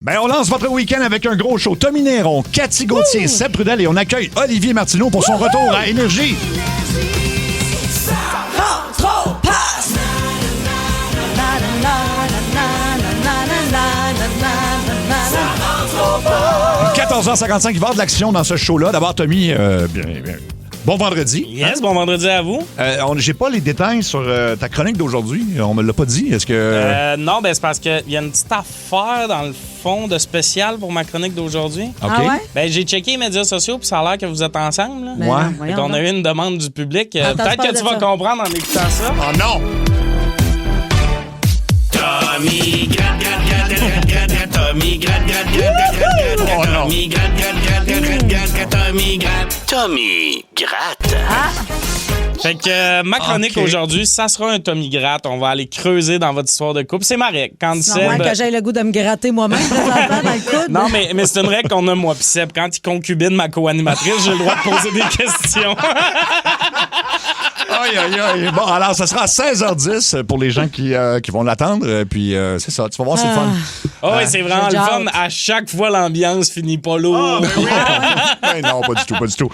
Ben, on lance votre week-end avec un gros show. Tommy Néron, Cathy Gauthier, Seb Prudel et on accueille Olivier Martineau pour son retour à Énergie. Trop passe. 14h55, il va y avoir de l'action dans ce show-là. D'abord, Tommy, bon vendredi. Yes, bon vendredi à vous. J'ai pas les détails sur ta chronique d'aujourd'hui. On me l'a pas dit. Est-ce que... Non, ben c'est parce qu'il y a une petite affaire dans le fond de spécial pour ma chronique d'aujourd'hui. OK. Ah ouais? Ben, j'ai checké les médias sociaux puis ça a l'air que vous êtes ensemble. Là. Ben Ouais. non, voyons On a donc. eu une demande du public. Attends, Peut-être je parle que tu de vas ça. comprendre en écoutant ça. Oh non! Tommy gratte, gratte, gratte, gratte, gratte, gratte, Tommy gratte, gratte, gratte, gratte, gratte, Oh non. Tommy gratte, gratte, gratte, gratte, gratte, gratte, Tommy gratte. Tommy gratte. Fait que ma chronique OK. aujourd'hui, ça sera un Tommy gratte. On va aller creuser dans votre histoire de couple. C'est ma règle. Quand C'est normal Seb... que j'aie le goût de me gratter moi-même présentement dans le coude. Non, mais c'est une règle qu'on a, moi pis Seb. Quand il concubine ma co-animatrice, j'ai le droit de poser des questions. Aïe, aïe, aïe. Bon, alors, ça sera à 16h10 pour les gens qui vont l'attendre. Puis, c'est ça. Tu vas voir, c'est le fun. Oh, oui, c'est vraiment J'ai le fun. hâte. À chaque fois, l'ambiance finit pas lourd. Ben non, pas du tout, pas du tout.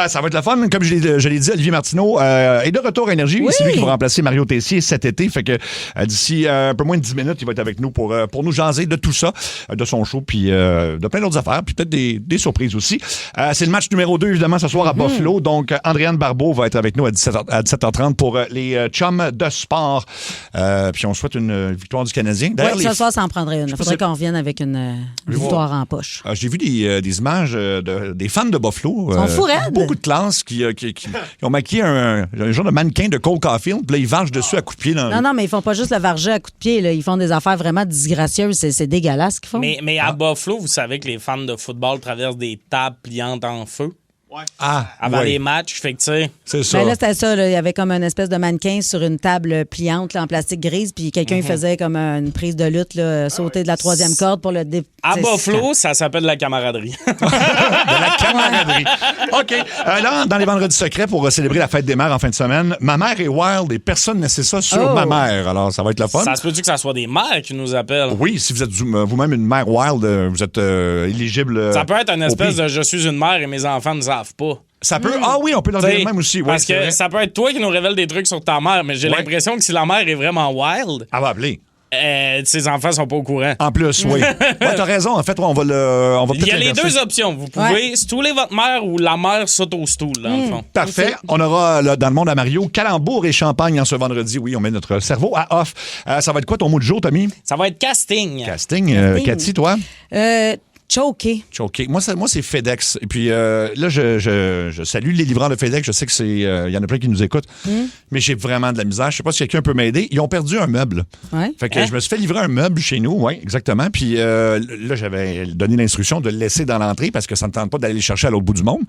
Ça va être le fun. Comme je l'ai dit, Olivier Martineau est de retour à Énergie. Oui. C'est lui qui va remplacer Mario Tessier cet été. Fait que d'ici un peu moins de 10 minutes, il va être avec nous pour nous jaser de tout ça, de son show, puis de plein d'autres affaires, puis peut-être des surprises aussi. C'est le match numéro 2, évidemment, ce soir à Buffalo. Donc, Andréane Barbeau va être avec nous à 17h30 pour les chums de sport. Puis on souhaite une victoire du Canadien. D'ailleurs, Oui, ce soir, ça en prendrait une. Il pas faudrait si- qu'on revienne avec une victoire en poche. J'ai vu des images des fans de Buffalo. Ils sont fous raides. Beaucoup de classes qui ont maquillé un genre de mannequin de Cole Caulfield. Puis là, ils vargent dessus à coups de pied. Dans Non, mais ils font pas juste le varger à coups de pied. Là. Ils font des affaires vraiment disgracieuses. C'est dégueulasse ce qu'ils font. Mais à Buffalo, vous savez que les fans de football traversent des tables pliantes en feu avant ouais, les matchs. Fait que, tu sais, c'est ça. Ben là, c'était ça. Là. Il y avait comme une espèce de mannequin sur une table pliante là, en plastique grise, puis quelqu'un faisait comme une prise de lutte, là, sauter de la troisième corde pour le à c'est- Buffalo, ça s'appelle la camaraderie. de la camaraderie. OK. Là, dans les vendredis secrets, pour célébrer la fête des mères en fin de semaine, ma mère est wild et personne ne sait ça sur Oh. ma mère. Alors, ça va être le fun. Ça se peut-tu que ça soit des mères qui nous appellent? Oui, si vous êtes vous-même une mère wild, vous êtes éligible. Ça peut être une au espèce prix. de je suis une mère et mes enfants ne savent pas. Ça peut. Ah oui, on peut leur dire T'sais, même aussi. Ouais, parce c'est que vrai. ça peut être toi qui nous révèle des trucs sur ta mère, mais j'ai Ouais. l'impression que si la mère est vraiment wild, Elle va appeler. ses enfants sont pas au courant. En plus, oui. Ouais, t'as raison. En fait, on va Il peut-être y a les l'inverser. deux options. Vous pouvez stouler votre mère ou la mère s'auto-stoule, dans le fond. Parfait. On aura là, dans le monde à Mario calembour et champagne en ce vendredi. Oui, on met notre cerveau à off. Ça va être quoi ton mot de jour, Tommy? Ça va être casting. Casting. Cathy, toi? Choqué. OK. Moi, c'est FedEx. Et puis là, je salue les livreurs de FedEx. Je sais que c'est. Il y en a plein qui nous écoutent. Mais j'ai vraiment de la misère. Je sais pas si quelqu'un peut m'aider. Ils ont perdu un meuble. Ouais. Fait que je me suis fait livrer un meuble chez nous, oui, exactement. Puis là, j'avais donné l'instruction de le laisser dans l'entrée parce que ça ne me tente pas d'aller le chercher à l'autre bout du monde.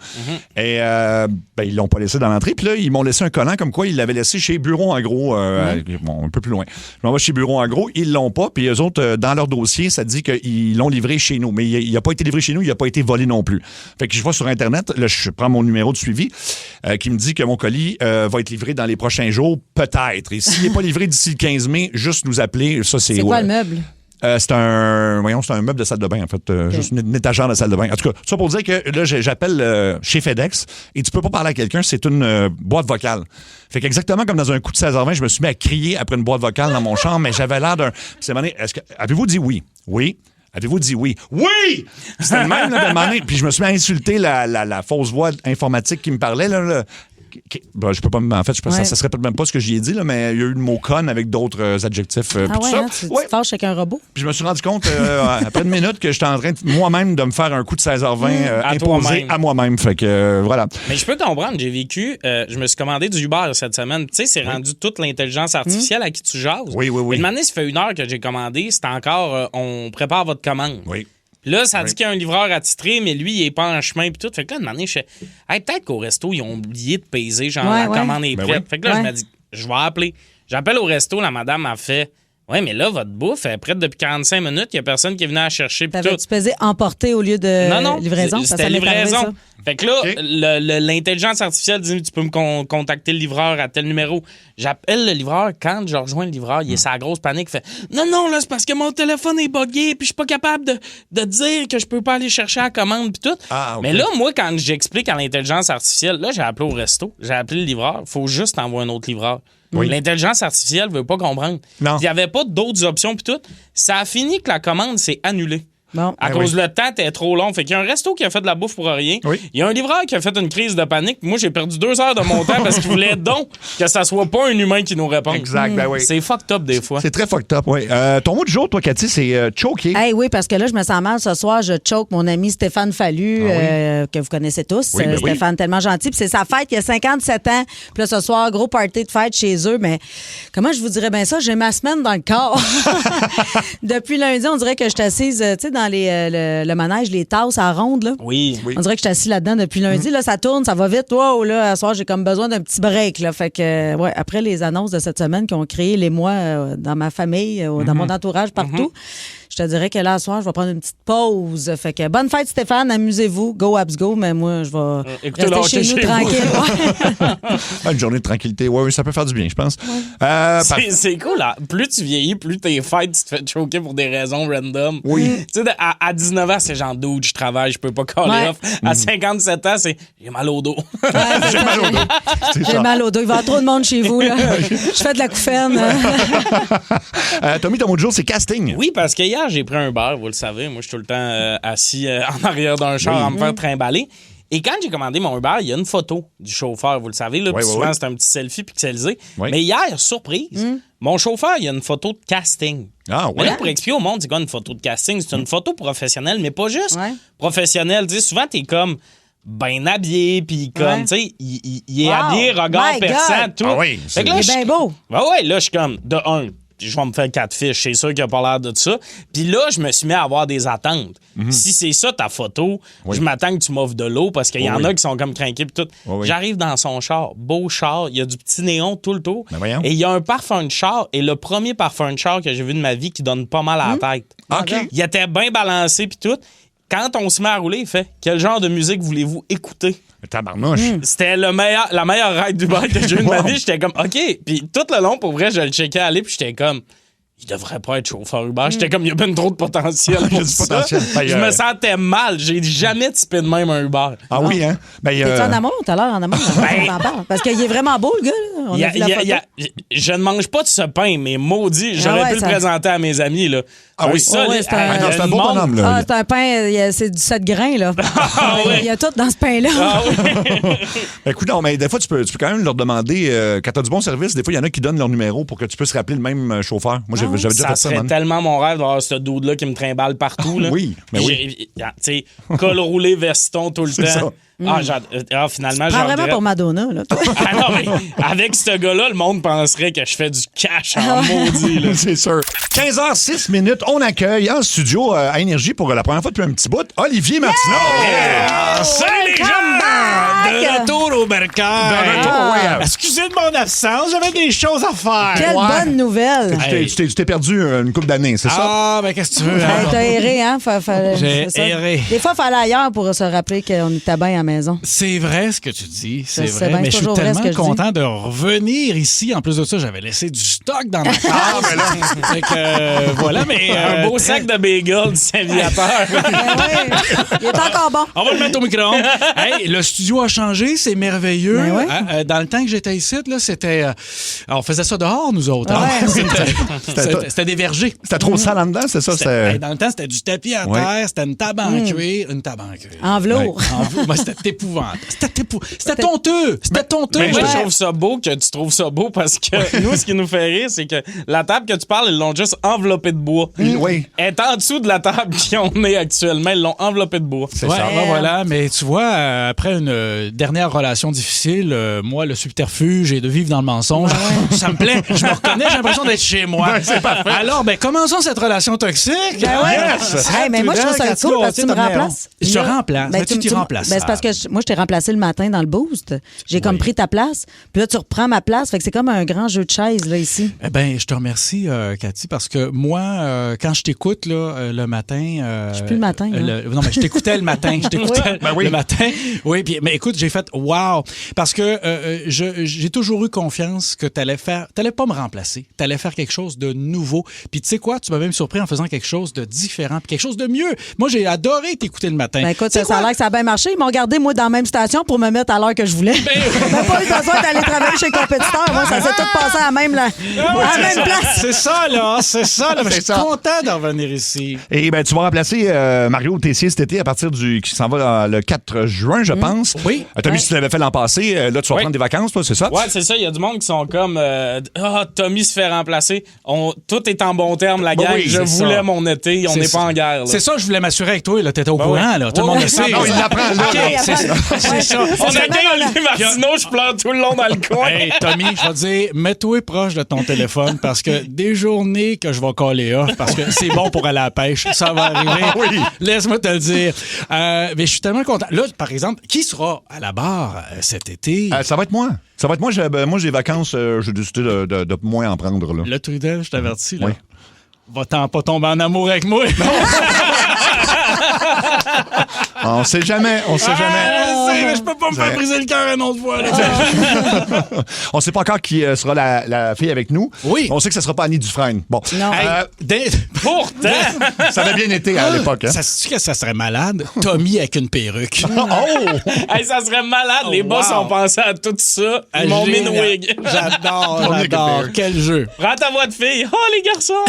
Et ils l'ont pas laissé dans l'entrée. Puis là, ils m'ont laissé un collant comme quoi ils l'avaient laissé chez Bureau en gros, bon, un peu plus loin. Je m'en vais chez Bureau en gros, ils l'ont pas. Puis eux autres, dans leur dossier, ça dit qu'ils l'ont livré chez nous. Mais il n'a pas été livré chez nous, il n'a pas été volé non plus. Fait que je vais sur Internet, là, je prends mon numéro de suivi qui me dit que mon colis va être livré dans les prochains jours, peut-être. Et s'il n'est pas livré d'ici le 15 mai, juste nous appeler. Ça, C'est quoi le meuble? c'est un meuble de salle de bain, en fait. Juste une étagère de salle de bain. En tout cas, ça pour dire que là, j'appelle chez FedEx et tu peux pas parler à quelqu'un, c'est une boîte vocale. Fait qu'exactement comme dans un coup de 16h20, je me suis mis à crier après une boîte vocale dans mon champ, mais j'avais l'air d'un... C'est demandé, avez-vous dit oui? Oui. Avez-vous dit oui? Oui! C'était le même, là, de demander. Puis je me suis mis à insulter la fausse voix informatique qui me parlait, là. Ben, je peux pas. En fait, je pense que ça serait peut-être même pas ce que j'y ai dit, là, mais il y a eu le mot con avec d'autres adjectifs. Puis Ah tout ouais, ça. hein, tu te fâches avec un robot? Puis je me suis rendu compte, après une minute, que j'étais en train moi-même de me faire un coup de 16h20 À imposé toi-même. à moi-même. Fait que voilà. Mais je peux comprendre, j'ai vécu, je me suis commandé du Uber cette semaine. Tu sais, c'est rendu toute l'intelligence artificielle à qui tu jases. Oui. Une année, ça fait 1 heure que j'ai commandé, c'est encore, on prépare votre commande. Oui. Puis là, ça dit qu'il y a un livreur attitré, mais lui, il est pas en chemin puis tout. Fait que là, une année, je fais, hey, peut-être qu'au resto, ils ont oublié de peser, genre, la commande est prête. oui. Fait que là, je me dis, je vais appeler. J'appelle au resto, la madame a fait, Ouais, mais là, votre bouffe est prête depuis 45 minutes. Il n'y a personne qui est venu la chercher. Pis tout. T'avais-tu pesé emporter au lieu de Non, livraison? c'était Ça m'est arrivé, livraison. ça. Fait que là, OK. l'intelligence artificielle dit tu peux me contacter le livreur à tel numéro. J'appelle le livreur. Quand je rejoins le livreur, il est sa grosse panique. Il fait non, là, c'est parce que mon téléphone est buggé puis je suis pas capable de dire que je peux pas aller chercher la commande puis tout. Ah, OK. Mais là, moi, quand j'explique à l'intelligence artificielle, là, j'ai appelé au resto, j'ai appelé le livreur. Faut juste envoyer un autre livreur. Oui. L'intelligence artificielle veut pas comprendre. Non. Il y avait pas d'autres options puis tout. Ça a fini que la commande s'est annulée. Bon. À cause le temps était trop long. Fait qu'il y a un resto qui a fait de la bouffe pour rien. Oui. Il y a un livreur qui a fait une crise de panique. Moi, j'ai perdu 2 heures de mon temps parce qu'il voulait donc que ça soit pas un humain qui nous réponde. Exact, ben oui. C'est fucked up des fois. C'est très fucked up, oui. Ton mot du jour, toi, Cathy, c'est choquer. Hey, oui, parce que là, je me sens mal ce soir. Je choke mon ami Stéphane Fallu, que vous connaissez tous. Oui, ben oui. Stéphane, tellement gentil. Puis c'est sa fête, il a 57 ans. Puis là, ce soir, gros party de fête chez eux. Mais comment je vous dirais bien ça? J'ai ma semaine dans le corps. Depuis lundi, on dirait que je suis assise, tu sais, dans le manège, les tasses à ronde, là. Oui. On dirait que je suis assis là-dedans depuis lundi. Là, ça tourne, ça va vite. Wow, là, à soir, j'ai comme besoin d'un petit break. Là. Fait que, ouais, après les annonces de cette semaine qui ont créé l'émoi dans ma famille, dans mon entourage, partout, je te dirais que là, à soir, je vais prendre une petite pause. Fait que bonne fête, Stéphane. Amusez-vous. Go, Abs, go. Mais moi, je vais écoutez, rester chez nous tranquille. Ouais. Ah, une journée de tranquillité. Oui, ça peut faire du bien, je pense. C'est cool. Là. Plus tu vieillis, plus t'es fêtes, tu te fais choquer pour des raisons random. Oui. Tu sais, à 19 ans, c'est genre dude, je travaille, je peux pas caller Ouais. off. À 57 ans, c'est j'ai mal au dos. J'ai mal au dos. C'est J'ai ça. mal au dos. Il va y avoir trop de monde chez vous. Là. Je fais de la couffaine. Tommy, ton mot du jour, c'est casting. Oui, parce que hier, j'ai pris un bar, vous le savez. Moi, je suis tout le temps assis en arrière d'un char à me faire trimballer. Et quand j'ai commandé mon Uber, il y a une photo du chauffeur, vous le savez. Là, Oui, puis oui, souvent, oui. c'est un petit selfie pixelisé. Oui. Mais hier, surprise, mon chauffeur, il y a une photo de casting. Ah, Mais ouais. là, pour expliquer au monde, c'est quoi une photo de casting? C'est une photo professionnelle, mais pas juste professionnelle. Tu sais, souvent, t'es comme bien habillé, puis comme, tu sais, il est Wow. habillé, regard My perçant, God. tout. Ah oui, Fait que là, Il est je- bien beau. Ben ouais, là, je suis comme, de un, je vais me faire 4 fiches. C'est sûr qu'il a pas l'air de ça. Puis là, je me suis mis à avoir des attentes. Si c'est ça ta photo, je m'attends que tu m'offres de l'eau parce qu'il y en a qui sont comme craqués pis tout. Oui. J'arrive dans son char, beau char, il y a du petit néon tout le tour. Ben voyons. Et il y a un parfum de char, et le premier parfum de char que j'ai vu de ma vie qui donne pas mal à la tête. OK. Il était bien balancé puis tout. Quand on se met à rouler, il fait « Quel genre de musique voulez-vous écouter? » Tabarnouche. C'était la meilleure ride du bike que j'ai eu de ma Wow. vie. J'étais comme, OK. Puis tout le long, pour vrai, je le checkais aller, puis j'étais comme, il devrait pas être chauffeur Uber. J'étais comme, il y a bien trop de potentiel Il y a pour du ça. potentiel. Je me sentais mal. J'ai jamais typé de même un Uber. Ah oui, hein? Ben, T'es en amour? T'as l'air en amour? On t'en parle. Parce qu'il est vraiment beau, le gars. Là. On a vu la photo. Je ne mange pas de ce pain, mais maudit, j'aurais ouais, pu ça- le présenter à mes amis. Là. Ah oui. Ça, Ouais, c'est un- Ah non, c'est un beau bonhomme, là. Ah, c'est un pain, c'est du 7 grains, là. ouais. Il y a tout dans ce pain-là. Ah oui. Écoute, non, mais des fois, tu peux quand même leur demander, quand tu as du bon service, des fois, il y en a qui donnent leur numéro pour que tu puisses rappeler le même chauffeur. Moi, j'avais déjà Ça fait ça, serait man. tellement mon rêve d'avoir ce dude-là qui me trimballe partout. Là. Oui, mais oui. Tu sais, col roulé, veston tout le C'est temps. ça. Finalement, Pas j'en vraiment regrette. pour Madonna, là. toi. Ah non, mais avec ce gars-là, le monde penserait que je fais du cash en maudit. Là. C'est sûr. 15h06 minutes, on accueille en studio à Énergie pour la première fois depuis un petit bout, Olivier Martineau. Salut les gens! De retour au Bercail. De retour, ouais. Excusez de mon absence, j'avais des choses à faire. Quelle Ouais. bonne nouvelle. Tu t'es perdu une couple d'années, c'est ça? Ah, ben qu'est-ce que tu veux? Hey, hein? t'as erré, hein? J'ai c'est ça. erré. Des fois, il fallait ailleurs pour se rappeler qu'on était bien à la maison. C'est vrai ce que tu dis, c'est Je sais vrai, bien, mais c'est je suis toujours vrai tellement ce que je content de revenir ici. En plus de ça, j'avais laissé du stock dans ma case. Fait que, voilà, mais... Un beau sac de bagels du Saint-Viateur. Ben oui, il est encore bon. On va le mettre au micro-ondes. Hey, le studio a changé, c'est merveilleux. Ben ouais. Dans le temps que j'étais ici, là, c'était... on faisait ça dehors, nous autres. hein. Ouais. C'était des vergers. C'était trop sale en dedans, c'est ça? Hey, dans le temps, c'était du tapis à Ouais. terre, c'était une table en cuir, une table en cuir. En velours. C'était épouvantable. C'était tonteux. C'était tonteux. Mais moi, Ouais. je trouve ça beau que tu trouves ça beau parce que nous, ce qui nous fait rire, c'est que la table que tu parles, ils l'ont juste enveloppée de bois. Oui. Elle est en dessous de la table qu'on est actuellement. Ils l'ont enveloppée de bois. C'est Ouais, ça. ben voilà, mais tu vois, après une dernière relation difficile, moi, le subterfuge et de vivre dans le mensonge, ça me plaît. Je me reconnais, j'ai l'impression d'être chez moi. Ouais, c'est Alors, commençons cette relation toxique. Ben ouais. Hey, mais moi, je trouve ça cool parce que tu me remplaces. Je te remplace. Ben, tu remplaces. Ben, c'est parce que moi, je t'ai remplacé le matin dans le boost. J'ai comme pris ta place. Puis là, tu reprends ma place. Fait que c'est comme un grand jeu de chaises, là, ici. Eh bien, je te remercie, Cathy, parce que moi, quand je t'écoute là, le matin... Je suis plus le matin. Non, mais je t'écoutais le matin. Le matin. Oui, puis, mais écoute, j'ai fait « wow ». Parce que j'ai toujours eu confiance que t'allais pas me remplacer. T'allais faire quelque chose de nouveau. Puis tu sais quoi? Tu m'as même surpris en faisant quelque chose de différent, puis quelque chose de mieux. Moi, j'ai adoré t'écouter le matin. Ben écoute, ça a l'air que ça a bien marché. Ils m'ont gardé, moi, dans la même station pour me mettre à l'heure que je voulais. On n'a pas eu besoin d'aller travailler chez Compétiteur. Moi, ça s'est tout passé à la même place. C'est ça, là. Mais je suis content d'en venir ici. Et tu vas remplacer Mario Tessier cet été à partir qui s'en va le 4 juin, je pense. Oui. Tommy, si tu l'avais fait l'an passé, là, tu vas prendre des vacances, toi, c'est ça? Ouais, c'est ça. Il y a du monde qui sont comme Tommy se fait remplacer. Tout est en bon terme, la gang. Oui, je voulais mon été. On n'est pas en guerre. Là. C'est ça, je voulais m'assurer avec toi. T'étais au courant. Là. Tout le monde le sait. Non, il l'apprend là. C'est ça. On accueille Olivier Martineau. Je pleure tout le long dans le coin. Hey, Tommy, je vais te dire, mets-toi proche de ton téléphone parce que des journées que je vais caller off parce que c'est bon pour aller à la pêche. Ça va arriver. Oui. Laisse-moi te le dire. Mais je suis tellement content. Là, par exemple, qui sera à la barre cet été? Ça va être moi. Moi, j'ai vacances. J'ai décidé de moins en prendre. Là. Le Trudel, je t'avertis. Là. Oui. Va-t'en pas tomber en amour avec moi. On sait jamais. Mais je peux pas me faire briser le cœur une autre fois. Là. On sait pas encore qui sera la fille avec nous. Oui. On sait que ça sera pas Annie Dufresne. Bon. Non. Pourtant! Ça avait bien été à l'époque. Hein? Ça se dit que ça serait malade? Tommy avec une perruque. Hey, ça serait malade. Les boss ont pensé à tout ça. Ils m'ont mis une wig. J'adore. Quel jeu. Prends ta voix de fille. Oh, les garçons!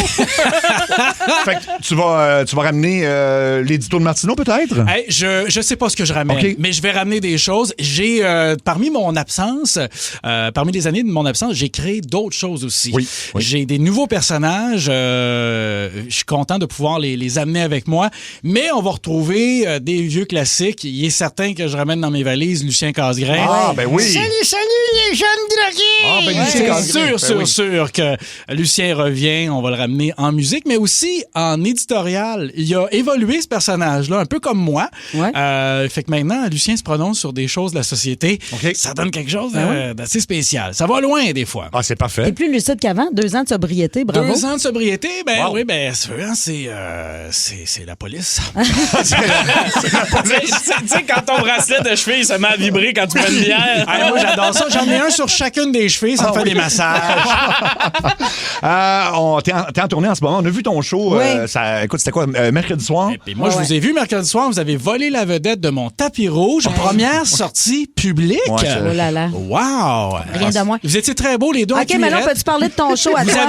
Fait que tu vas ramener l'édito de Martineau, peut-être? Hey, je sais pas ce que je ramène, Okay. mais je vais ramener des choses. J'ai, parmi mon absence, parmi les années de mon absence, j'ai créé d'autres choses aussi. Oui. J'ai des nouveaux personnages. Je suis content de pouvoir les amener avec moi. Mais on va retrouver des vieux classiques. Il est certain que je ramène dans mes valises Lucien Casgrain. Ah, ben oui. Salut les jeunes drogués! Ah, ben Lucien Casgrain. C'est sûr que Lucien revient. On va le ramener en musique, mais aussi en éditorial. Il a évolué, ce personnage-là, un peu comme moi. Ouais. Fait que maintenant, Lucien se prononce sur des choses de la société. OK. Ça donne quelque chose d'assez spécial. Ça va loin, des fois. Ah, c'est parfait. T'es plus lucide qu'avant. 2 ans de sobriété, bravo. 2 ans de sobriété, Wow. oui, c'est la police. Tu sais, quand ton bracelet de cheville se met à vibrer quand tu prends une bière. Moi, j'adore ça. J'en ai un sur chacune des chevilles. Ça me fait des massages. T'es en tournée en ce moment. On a vu ton show. Oui. Écoute, c'était quoi? Mercredi soir? Et puis moi, je vous ai vu mercredi soir. Vous avez volé la vedette de mon tapis rouge. Première sortie publique. Ouais, Oh là là. Wow! Rien de moins. Vous étiez très beaux, les deux en OK, maintenant, cuirette. peux-tu parler de ton show à Vous toi?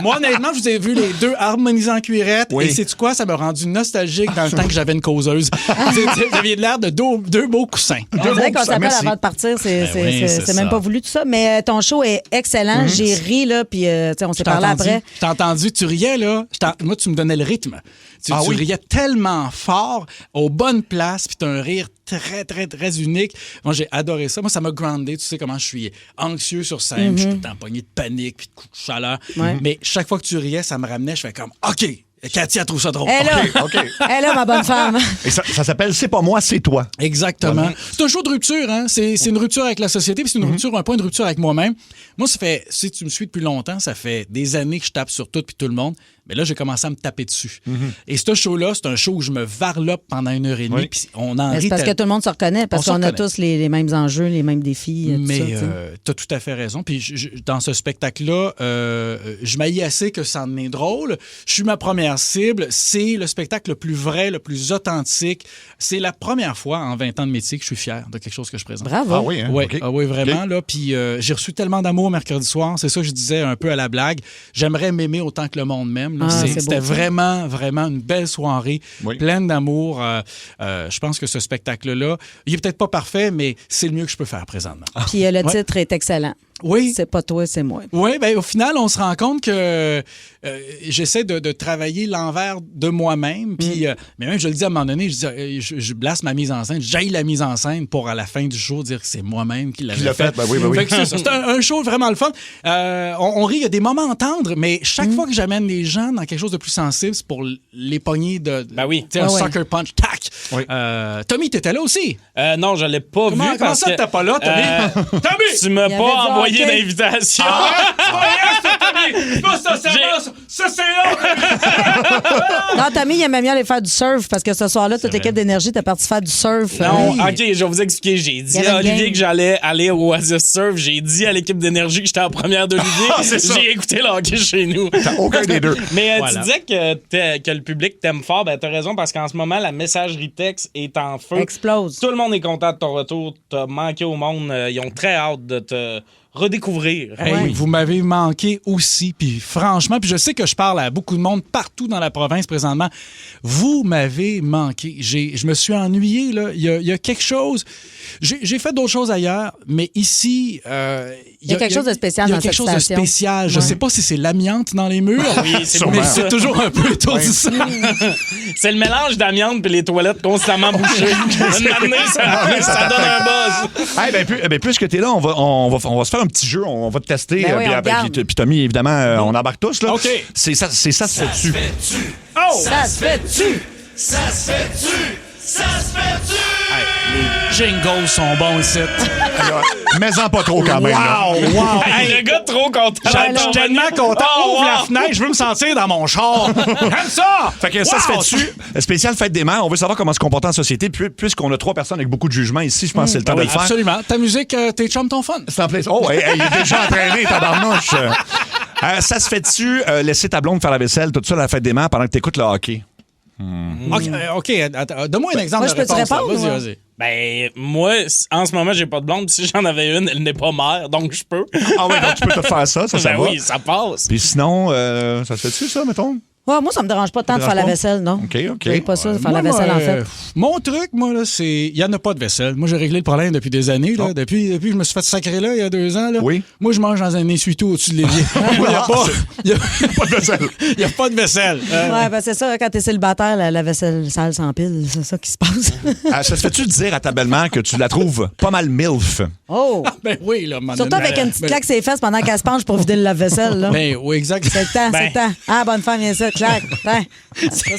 Moi, honnêtement, je vous ai vu les deux harmonisés en cuirette. Oui. Et sais-tu quoi? Ça m'a rendu nostalgique dans le temps que j'avais une causeuse. Vous aviez l'air de deux beaux coussins. On dirait qu'on s'appelle merci. avant de partir, oui, c'est c'est même ça. pas voulu tout ça, mais ton show est excellent. J'ai ri, là, puis on s'est parlé après. Je t'ai entendu, tu riais, là. Moi, tu me donnais le rythme. Tu riais tellement fort, aux bonnes places, puis t'as un rire très, très, très unique. Moi, j'ai adoré ça. Moi, ça m'a groundé. Tu sais comment je suis anxieux sur scène. Je suis tout le temps pogné de panique, puis de coups de chaleur. Ouais. Mais chaque fois que tu riais, ça me ramenait. Je fais comme, OK, Cathy, elle trouve ça drôle. Elle là, OK. elle là, ma bonne femme. Et ça s'appelle C'est pas moi, c'est toi. Exactement. C'est un show de rupture, hein. C'est une rupture avec la société, puis c'est une rupture, un point de rupture avec moi-même. Moi, ça fait, si tu me suis depuis longtemps, ça fait des années que je tape sur tout puis tout le monde. Mais là, j'ai commencé à me taper dessus. Et ce show-là, c'est un show où je me varlope pendant 1h30, puis on en rit. C'est parce que tout le monde se reconnaît, parce On se qu'on a reconnaît. tous les mêmes enjeux, les mêmes défis. Mais tout ça, tu as tout à fait raison. Puis dans ce spectacle-là, je m'haïs assez que ça en est drôle. Je suis ma première cible. C'est le spectacle le plus vrai, le plus authentique. C'est la première fois en 20 ans de métier que je suis fier de quelque chose que je présente. Bravo. Ah oui, hein? Oui, OK. oui, vraiment. OK. Là, puis j'ai reçu tellement d'amour mercredi soir. C'est ça que je disais un peu à la blague. J'aimerais m'aimer autant que le monde m'aime. Là. Ah, c'est C'était beau, ça. vraiment, vraiment une belle soirée, Oui. pleine d'amour. Je pense que ce spectacle-là, il est peut-être pas parfait, mais c'est le mieux que je peux faire présentement. Puis le titre est excellent. Oui. C'est pas toi, c'est moi. Oui, ben au final, on se rend compte que j'essaie de travailler l'envers de moi-même. Puis, mais même, je le dis à un moment donné, je blasse ma mise en scène, j'haïs la mise en scène pour, à la fin du show, dire que c'est moi-même qui l'avais fait. Ben oui. Fait que c'est ça. C'est un show vraiment le fun. On rit, il y a des moments tendres, mais chaque fois que j'amène les gens dans quelque chose de plus sensible, c'est pour les pogner de Ben oui. tu sais, un sucker punch, tac. Oui. Tommy, t'étais là aussi. Non, je l'ai pas vu. Comment parce ça, que, t'es pas là, Tommy? Tommy! Tu m'as Il y pas avait du envoyé hockey. d'invitation. Non, Tommy, il aimait bien aller faire du surf parce que ce soir-là, toute l'équipe d'énergie était partie faire du surf. Non, Oui. OK, je vais vous expliquer. J'ai dit Il y avait à une Olivier game. que j'allais aller au Oasis Surf. J'ai dit à l'équipe d'énergie que j'étais en première d'Olivier. c'est ça. J'ai écouté le hockey chez nous. Aucun des deux. Mais Voilà. tu disais que le public t'aime fort. Ben, t'as raison, parce qu'en ce moment, la messagerie texte est en feu. Explose. Tout le monde est content de ton retour. T'as manqué au monde. Ils ont très hâte de te redécouvrir. Hey, Ouais. vous m'avez manqué aussi, puis franchement, puis je sais que je parle à beaucoup de monde partout dans la province présentement. Vous m'avez manqué. Je me suis ennuyé, là. Il y a quelque chose. J'ai fait d'autres choses ailleurs, mais ici, Il y a quelque chose de spécial il y a dans quelque cette chose de station. spécial. Je sais pas si c'est l'amiante dans les murs, Oui, c'est mais sûrement. c'est toujours un peu étourdissant. C'est le mélange d'amiante et les toilettes constamment bouchées. Une année, ça donne un buzz. Hey, ben, puisque t'es là, on va se faire un petit jeu. On va te tester. Ben oui, on regarde. Puis Tommy, évidemment, on embarque tous. Là. OK. C'est ça se fait dessus. Oh! Ça se fait-tu? Les jingles sont bons ici. Mais-en pas trop quand même. là. Wow! Hey, le gars trop content. Je suis tellement content. Oh, Ouvre la wow. fenêtre, je veux me sentir dans mon char. J'aime ça! Fait que ça se fait Wow! dessus. Spécial fête des mères. On veut savoir comment se comporter en société. Puisqu'on a 3 personnes avec beaucoup de jugement ici, je pense que c'est le temps de Oui, le faire. absolument. Ta musique, tes chums, ton fun. C'est en plein. Oh, hey, il est déjà entraîné, tabarnouche. Ça se fait dessus. Laisser ta blonde faire la vaisselle, tout ça, à la fête des mères, pendant que t'écoutes le hockey. OK, attends, donne-moi un exemple Moi, de je peux te réponse. là. répondre, Vas-y, moi? vas-y. Ben, moi, en ce moment, j'ai pas de blonde. Si j'en avais une, elle n'est pas mère, donc je peux. Ah oui, donc tu peux te faire ça Ben va. oui, ça passe. Puis sinon, ça se fait-tu, ça, mettons? Ouais, moi, ça me dérange pas tant de faire la vaisselle, non. OK. J'aime pas ça, de faire la Moi, vaisselle, en fait. Mon truc, moi, là, c'est. Il n'y en a pas de vaisselle. Moi, j'ai réglé le problème depuis des années. Là. Oh. Depuis que je me suis fait sacrer là, il y a 2 ans. Là. Oui. Moi, je mange dans un essuie-tout au-dessus de l'évier. Il n'y a pas. Il y a Pas de vaisselle. il y a pas de vaisselle. Ouais, ben c'est ça, quand t'es célibataire, la vaisselle sale sans pile, c'est ça qui se passe. Ça se fait-tu dire à ta belle-mère que tu la trouves pas mal MILF? Oh! Ben oui, là, mon Surtout avec une petite claque ses fesses pendant qu'elle se penche pour vider le lave-vaisselle, là. Ben oui, exact. C'est le temps, c'est le temps. Ah, bonne femme, viens ça, claque. Hein.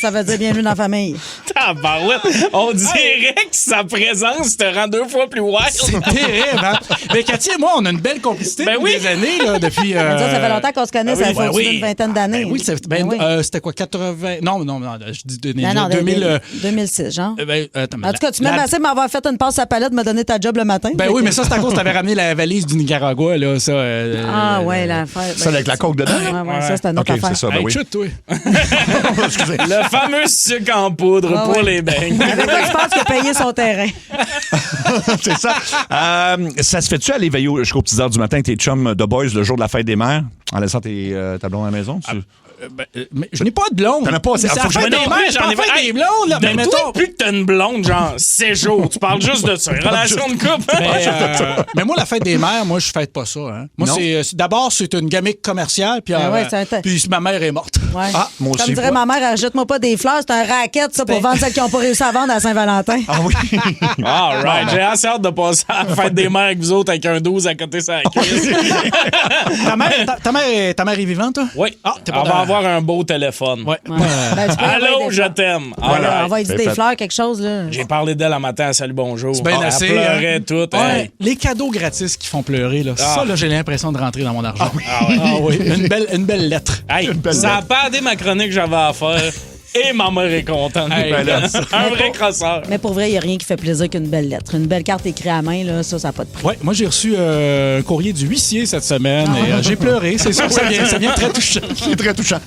Ça veut dire bienvenue dans la famille. Tabarouette. On dirait que sa présence te rend 2 fois plus wild. C'est terrible, hein? Mais Cathy et moi, on a une belle complicité Ben depuis oui. des années, là, depuis... Ça fait longtemps qu'on se connaît, ça fait au-dessus d'une vingtaine d'années. Ben oui, Ben oui. c'était quoi, 80... Non, je dis Non, 2000... 2006, genre. attends, En tout cas, tu m'aimes assez de m'avoir fait une passe à palette, me donner ta job le matin. Ben oui, mais ça, c'est à cause que t'avais ramené la valise du Nicaragua, là, ça... Ah, ouais, l'affaire. Ça avec la coke dedans? Ouais, ça, c'est une autre OK, affaire. c'est ça, ben Hey, oui. chut, toi. Excusez. Le fameux sucre en poudre Ah pour ouais. les beignes. Avec quoi je pense qu'il a payé son terrain. C'est ça. Ça se fait-tu aller veiller jusqu'aux petites heures du matin avec tes chums de boys le jour de la fête des mères en laissant ta blonde à la maison? Mais je n'ai pas de blonde. T'en as pas, C'est faut la que je fête me des nomme. mères, j'en ai Hey, fait des blondes, là. Mais Toi, mettons... depuis que t'as une blonde, genre, 7 jours, tu parles juste de ça. Relation de couple. Mais moi, la fête des mères, moi, je fête pas ça. Hein. Moi, Non. d'abord, c'est une gamique commerciale, puis, Ah ouais, c'est puis ma mère est morte. Ouais. Ah, moi aussi. Comme dirait ma mère, jette-moi pas des fleurs, c'est un racket, ça, pour vendre celles qui n'ont pas réussi à vendre à Saint-Valentin. Ah oui. All right. J'ai assez hâte de passer à la fête des mères avec vous autres avec un 12 à côté sur la cuisse. Ta mère est vivante, toi? Oui. Ah, t'es pas On va dans- avoir un beau téléphone. Ouais. Ben, tu peux envoyer Allô, des je fleurs. t'aime. Voilà, All on va right. lui dire C'est des fait. fleurs, quelque chose, là. J'ai parlé d'elle un matin à Salut Bonjour. C'est bien Elle assez, pleurait hein? toute. Ouais. Hey. Les cadeaux gratis qui font pleurer, là, Ah. ça, là, j'ai l'impression de rentrer dans mon argent. Ah oui. Une belle lettre. Hey, ça a pas aidé ma chronique que j'avais à faire. Et ma mère est contente. Hey, ben là, un vrai crosseur. Mais pour vrai, il n'y a rien qui fait plaisir qu'une belle lettre. Une belle carte écrite à main, là, ça n'a pas de prix. Ouais, moi, j'ai reçu un courrier du huissier cette semaine et j'ai pleuré. C'est sûr que ça vient très touchant. C'est très touchant.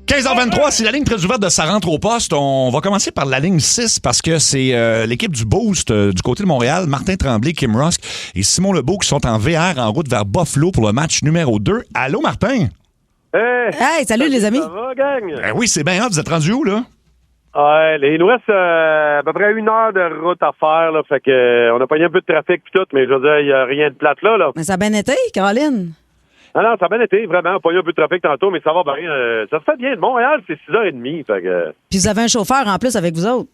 15h23, c'est la ligne très ouverte de Ça rentre au poste. On va commencer par la ligne 6 parce que c'est l'équipe du Boost du côté de Montréal, Martin Tremblay, Kim Rusk et Simon Lebeau qui sont en VR en route vers Buffalo pour le match numéro 2. Allô, Martin? Hey! Hey, salut les amis. Ça va, gang? Ben oui, c'est bien hot. Vous êtes rendu où, là? Ouais, il nous reste à peu près 1 heure de route à faire, là. Fait que on a pogné un peu de trafic pis tout, mais je veux dire, il n'y a rien de plate là. Mais ça a bien été, Caroline. Non, ça a bien été, vraiment. On a pogné un peu de trafic tantôt, mais ça va bien. Ça se fait bien. De Montréal, c'est 6h30. Fait que... Puis vous avez un chauffeur en plus avec vous autres.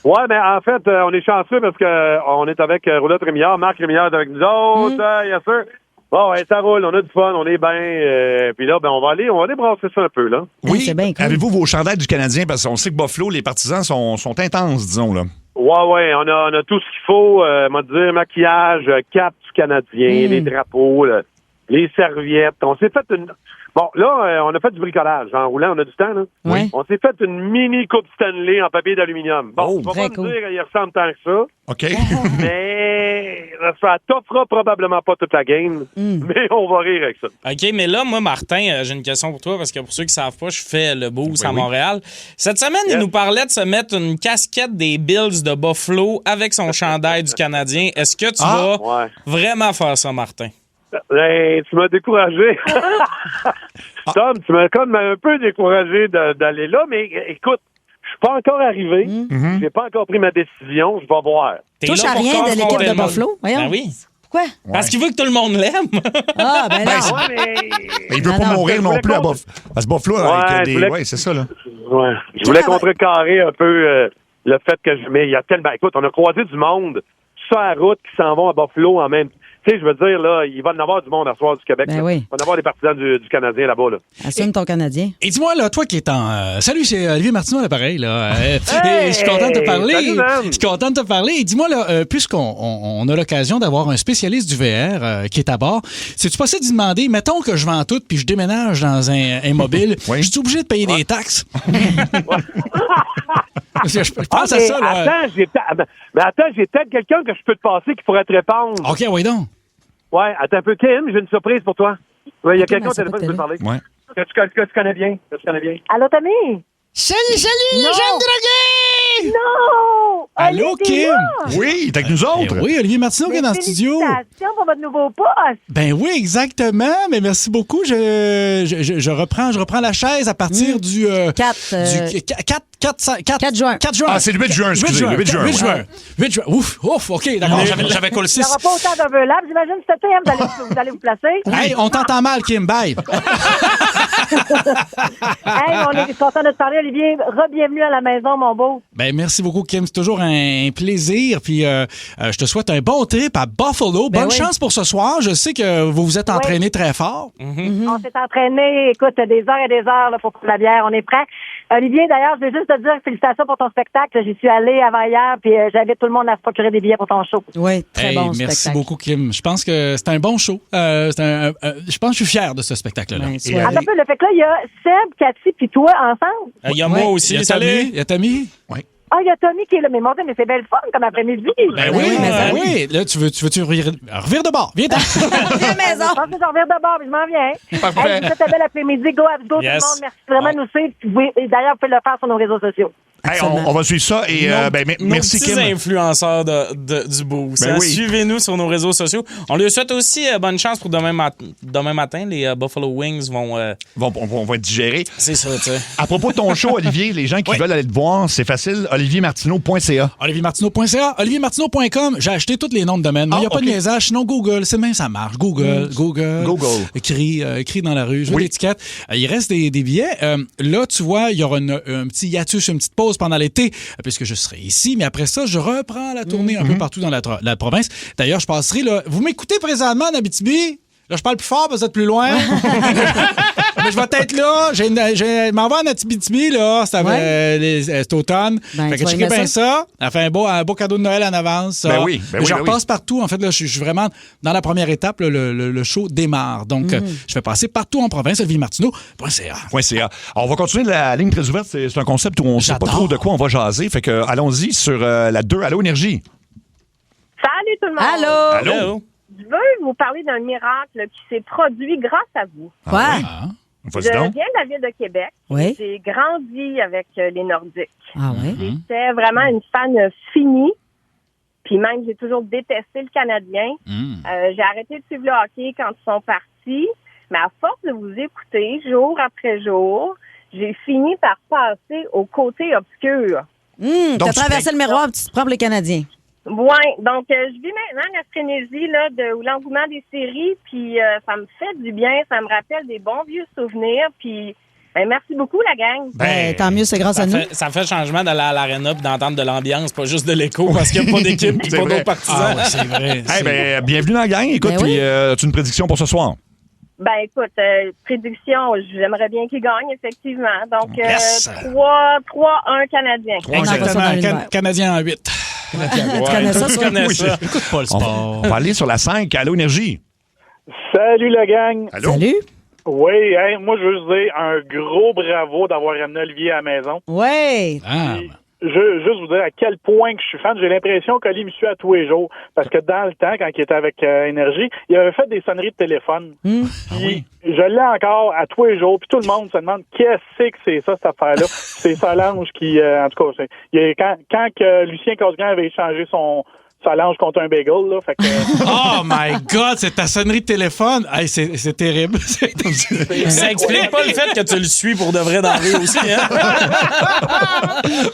Ouais, mais en fait, on est chanceux parce que on est avec Roulotte Rémillard. Marc Rémillard est avec nous autres, yes sir. Bon, ouais, ça roule, on a du fun, on est bien. Puis là, ben, on va aller brasser ça un peu, là. Oui. C'est bien cool. Avez-vous vos chandails du Canadien? Parce qu'on sait que Buffalo, les partisans sont intenses, disons, là. Ouais, on a tout ce qu'il faut. M'a dire, maquillage, cap du Canadien, les drapeaux, les serviettes. On s'est fait une... Bon, là, on a fait du bricolage. En roulant, on a du temps, là. Oui. On s'est fait une mini coupe Stanley en papier d'aluminium. Bon, tu vas très pas cool. me dire qu'il ressemble tant que ça. OK. Mais ça t'offrira probablement pas toute la game. Mais on va rire avec ça. OK, mais là, moi, Martin, j'ai une question pour toi, parce que pour ceux qui savent pas, je fais le boost à Montréal. Cette semaine, il nous parlait de se mettre une casquette des Bills de Buffalo avec son chandail du Canadien. Est-ce que tu vas vraiment faire ça, Martin? Ben, tu m'as découragé. Tom, tu m'as comme un peu découragé d'aller là, mais écoute, je suis pas encore arrivé. J'ai pas encore pris ma décision. Je vais voir. Touche à rien de l'équipe de Buffalo. Voyons. Ben oui. Pourquoi? Parce qu'il veut que tout le monde l'aime. Ah, ben là. Ouais, mais... Mais il veut pas mourir non plus à Buffalo. Parce que Buffalo, avec des... Ouais, c'est ça, là. Ouais. Je voulais contrecarrer un peu le fait que mais il y a tellement... Écoute, on a croisé du monde sur la route qui s'en vont à Buffalo en même temps. Tu sais, je veux dire, là, il va y en avoir du monde à soir du Québec. Ben oui. Il va y en avoir des partisans du Canadien là-bas, là. Assume ton Canadien. Et dis-moi, là, toi qui es en... Salut, c'est Olivier Martineau à l'appareil, là. Je suis content de te parler. Salut, man. Je suis content de te parler. Et dis-moi, là, puisqu'on a l'occasion d'avoir un spécialiste du VR qui est à bord, c'est-tu possible de demander, mettons que je vends tout puis je déménage dans un mobile, je suis obligé de payer des taxes? Je pense à ça, là. Attends, j'ai peut-être quelqu'un que je peux te passer qui pourrait te répondre. OK, oui donc. Ouais, attends un peu. Kim, j'ai une surprise pour toi. Ouais, il y a quelqu'un au ça téléphone qui veut te parler. Ouais. Que tu connais bien. Allô, Tommy? Salut, les jeunes drogués! Non! Allô, Olivier, Kim? Oui, il est avec nous autres. Oui, Olivier Martineau qui est dans le studio. Félicitations pour votre nouveau poste. Ben oui, exactement. Mais merci beaucoup. Je reprends la chaise à partir du 4 juin. 4 juin. Ah, c'est le 8 juin, excusez. Le 8 juin. 8 juin. 8 juin. Ouf, OK, d'accord. J'avais collé Il n'y 6. aura pas autant d'overlap. J'imagine que cet été, vous allez vous placer. Hey, on t'entend mal, Kim. Bye. Hey, on est content de te parler, Olivier. Re-bienvenue à la maison, mon beau. Ben merci beaucoup, Kim. C'est toujours un plaisir. Puis je te souhaite un bon trip à Buffalo. Ben Bonne oui. chance pour ce soir. Je sais que vous vous êtes entraîné très fort. On s'est entraîné, écoute, des heures et des heures là, pour prendre la bière. On est prêts. Olivier, d'ailleurs, je veux juste te dire félicitations pour ton spectacle. J'y suis allée avant-hier, puis j'invite tout le monde à se procurer des billets pour ton show. Oui, très Hey, bon merci spectacle. beaucoup, Kim. Je pense que c'est un bon show. Je pense que je suis fier de ce spectacle-là. Ben, Et soit- Attends un peu, le fait que là, il y a Seb, Cathy, puis toi ensemble. Il y a moi aussi. Il y a Salut. Tommy. Il y a Tommy. Ah, il y a Tommy qui est là. Mais mon Dieu, mais c'est belle fun comme après-midi. Ben oui, mais ça, oui. Là, tu veux revire de bord. Viens Viens à la maison. Je pense que je reviens de bord, puis je m'en viens. Parfait. Hey, je vous souhaite un bel après-midi. Go, go tout Yes. le monde. Merci vraiment de nous suivre. Et d'ailleurs, vous pouvez le faire sur nos réseaux sociaux. Hey, Absolument. on va suivre ça et merci, Nos petits Kim. influenceurs du boost. Ben oui. Suivez-nous sur nos réseaux sociaux. On lui souhaite aussi bonne chance pour demain matin. Les Buffalo Wings vont... On va être digérés. c'est ça, tu sais. À propos de ton show, Olivier, les gens qui veulent aller te voir, c'est facile. oliviermartineau.ca. oliviermartineau.ca, oliviermartineau.com. J'ai acheté tous les noms de domaine. Il n'y a pas de niaisage, sinon Google. C'est même ça marche. Google. Écrit dans la rue. Je veux l'étiquette. Il reste des billets. Là, tu vois, il y aura un petit hiatus, une petite pause pendant l'été, puisque je serai ici. Mais après ça, je reprends la tournée un peu partout dans la province. D'ailleurs, je passerai là. Vous m'écoutez présentement en Abitibi? Là, je parle plus fort parce que vous êtes plus loin. Mais je vais être là. Je m'en vais en Abitibi, là. Cet automne. Ben, fait tu que vas checkez aimer bien ça. ça. Elle fait un beau cadeau de Noël en avance. Ça. Ben oui, ben oui, je ben repasse partout. En fait, là, je suis vraiment dans la première étape. Là, le show démarre. Donc, je vais passer partout en province. oliviermartineau.ca. .ca. Alors, on va continuer la ligne très ouverte. C'est un concept où on ne sait pas J'adore. trop de quoi on va jaser. Fait que allons-y sur la 2. Allô, Énergie. Salut tout le monde! Allô? Allô? Je veux vous parler d'un miracle qui s'est produit grâce à vous. Ouais. Vas-y Je donc. viens de la ville de Québec. Oui. J'ai grandi avec les Nordiques. Ah oui? J'étais vraiment une fan finie. Puis même, j'ai toujours détesté le Canadien. J'ai arrêté de suivre le hockey quand ils sont partis. Mais à force de vous écouter jour après jour, j'ai fini par passer au côté obscur. T'as traversé le miroir et tu te prends pour les Canadiens. Ouais, donc je vis maintenant la frénésie là, de l'engouement des séries, puis ça me fait du bien, ça me rappelle des bons vieux souvenirs, puis merci beaucoup la gang. Tant mieux, c'est grâce à nous. Ça fait changement d'aller à l'aréna puis d'entendre de l'ambiance, pas juste de l'écho, parce qu'il n'y a pas d'équipe et pas d'autres partisans. Ah, c'est vrai. Bienvenue dans la gang. Écoute, puis as-tu une prédiction pour ce soir? Ben écoute, prédiction, j'aimerais bien qu'il gagne, effectivement. Donc, 3-1 Canadien. Exactement. Canadien en 8. Tu connais ça, tu connais ça. Écoute pas le sport. On va aller sur la 5. Allô, Énergie. Salut la gang. Allô? Salut. Oui, moi je veux juste dire un gros bravo d'avoir ramené Olivier à la maison. Ouais. Juste vous dire à quel point que je suis fan. J'ai l'impression qu'Oli me suit à tous les jours. Parce que dans le temps, quand il était avec Énergie, il avait fait des sonneries de téléphone. Puis je l'ai encore à tous les jours. Puis tout le monde se demande qu'est-ce que c'est ça, cette affaire-là. C'est Solange qui, en tout cas, quand que Lucien Casgrain avait échangé Solange contre un bagel, là, fait que... Oh my God, c'est ta sonnerie de téléphone. Hey, c'est terrible. Ça explique pas le fait que tu le suis pour de vrai dans la rue aussi, hein?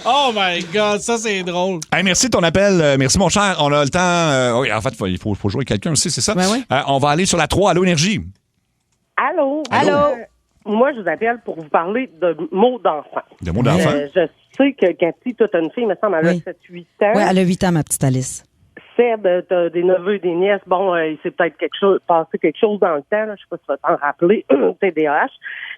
Oh my God, ça c'est drôle. Hey, merci de ton appel. Merci, mon cher. On a le temps. Oui, en fait, il faut jouer avec quelqu'un aussi, c'est ça? Ben oui. On va aller sur la 3. Allô, Énergie. Allô? Moi, je vous appelle pour vous parler de mots d'enfant. De mots d'enfant? Je sais que Cathy, toi, t'as une fille, il me semble, elle a 7-8 ans. Oui, elle a 8 ans, ma petite Alice. Seb, t'as des neveux et des nièces. Bon, il s'est peut-être passé quelque chose dans le temps. Là, je sais pas si tu vas t'en rappeler. TDAH.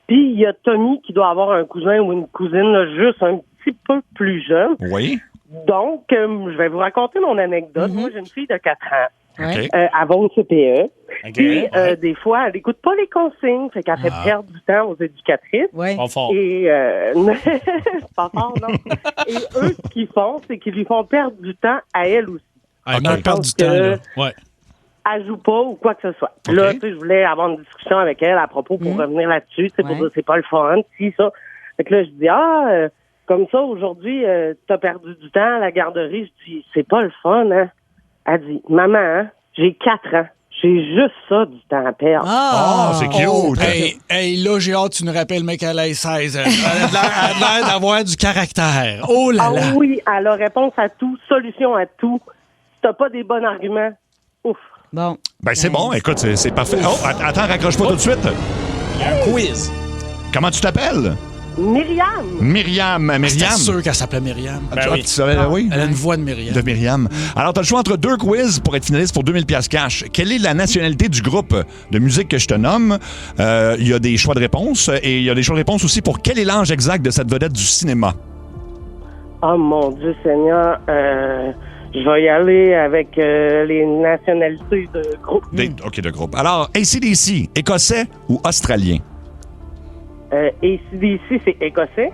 Puis, il y a Tommy qui doit avoir un cousin ou une cousine là, juste un petit peu plus jeune. Oui. Donc, je vais vous raconter mon anecdote. Moi, j'ai une fille de 4 ans. Okay. Elle va au CPE. Okay. Puis, des fois, elle n'écoute pas les consignes. Fait qu'elle fait perdre du temps aux éducatrices. Oui. Pas fort. Et, c'est pas fort, non. Et eux, ce qu'ils font, c'est qu'ils lui font perdre du temps à elle aussi. Moi, je perds du temps, là. Ouais. Elle joue pas ou quoi que ce soit. Okay. Là, tu sais, je voulais avoir une discussion avec elle à propos pour revenir là-dessus. Tu sais, pour dire c'est pas le fun, si ça. Fait que là, je dis, comme ça, aujourd'hui, t'as perdu du temps à la garderie. Je dis, c'est pas le fun, hein. Elle dit, maman, hein, j'ai 4 ans. J'ai juste ça du temps à perdre. Ah, c'est cute. Hey, là, j'ai hâte que tu nous rappelles, mec, elle a 16 ans. Elle a l'air d'avoir du caractère. Oh là là. Ah oui, elle a réponse à tout, solution à tout. Si t'as pas des bons arguments, ouf. Bon. Ben, c'est bon. Écoute, c'est parfait. Oh, attends, raccroche pas tout de suite. Il y a un quiz. Comment tu t'appelles? Myriam. C'était sûr qu'elle s'appelait Myriam. Tu savais, oui? Elle a une voix de Myriam. De Myriam. Alors, tu as le choix entre 2 quiz pour être finaliste pour 2000 $ cash. Quelle est la nationalité du groupe de musique que je te nomme? Il y a des choix de réponse et il y a des choix de réponse aussi pour quel est l'âge exact de cette vedette du cinéma? Oh mon Dieu Seigneur, je vais y aller avec les nationalités de groupe. OK, de groupe. Alors, AC/DC, écossais ou australien? AC/DC, c'est écossais.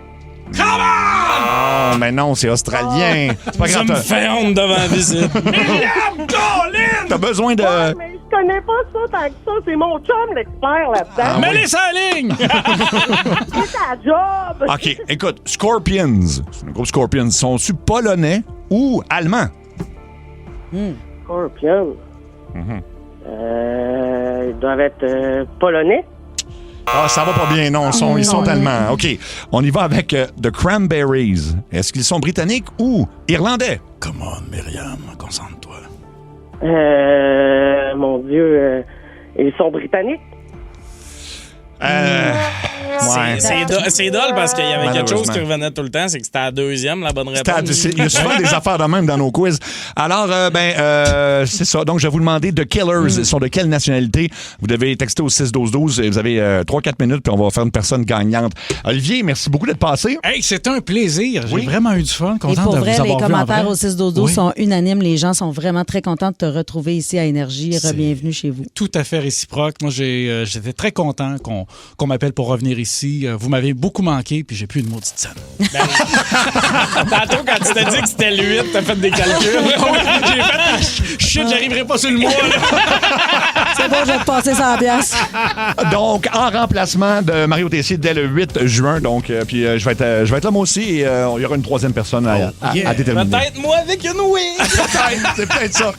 Oh, mais non, c'est australien. C'est pas Ça grave. me fait honte devant la visite. Myriam Colin! T'as besoin de... Ouais, mais je connais pas ça tant que ça. C'est mon chum l'expert là-dedans. Mais laisse la ligne! C'est ta job! OK, écoute, Scorpions, c'est le groupe Scorpions, sont-ils polonais ou allemands? Scorpion. Ils doivent être polonais. Ah, ça va pas bien, non. Ils sont allemands. OK. On y va avec The Cranberries. Est-ce qu'ils sont britanniques ou irlandais? Come on, Myriam, concentre-toi. Mon Dieu, ils sont britanniques. Ouais. C'est dole parce qu'il y avait quelque chose Malheureusement. qui revenait tout le temps, c'est que c'était à la deuxième, la bonne réponse. Il y a souvent des affaires de même dans nos quiz. Alors, c'est ça. Donc, je vais vous demander The Killers. Ils sont de quelle nationalité? Vous devez texter au 6-12-12 et vous avez 3-4 minutes puis on va faire une personne gagnante. Olivier, merci beaucoup d'être passé. Hey, c'était un plaisir. J'ai Oui. vraiment eu du fun. Et Content pour de vrai, vous les avoir vu en commentaires vrai. au 6-12-12 Oui. sont unanimes. Les gens sont vraiment très contents de te retrouver ici à Énergie. C'est- Bienvenue chez vous. Tout à fait réciproque. Moi, j'étais très content qu'on m'appelle pour revenir ici. Vous m'avez beaucoup manqué, puis j'ai plus une maudite scène. Tantôt, quand tu t'as dit que c'était le 8, t'as fait des calculs. J'ai fait shit, j'arriverai pas sur le mois. Là. C'est bon, je vais te passer 100 piastres. Donc, en remplacement de Mario Tessier dès le 8 juin. Donc, puis je vais être là moi aussi et il y aura une troisième personne à déterminer. Peut-être moi avec une oui. C'est peut-être ça.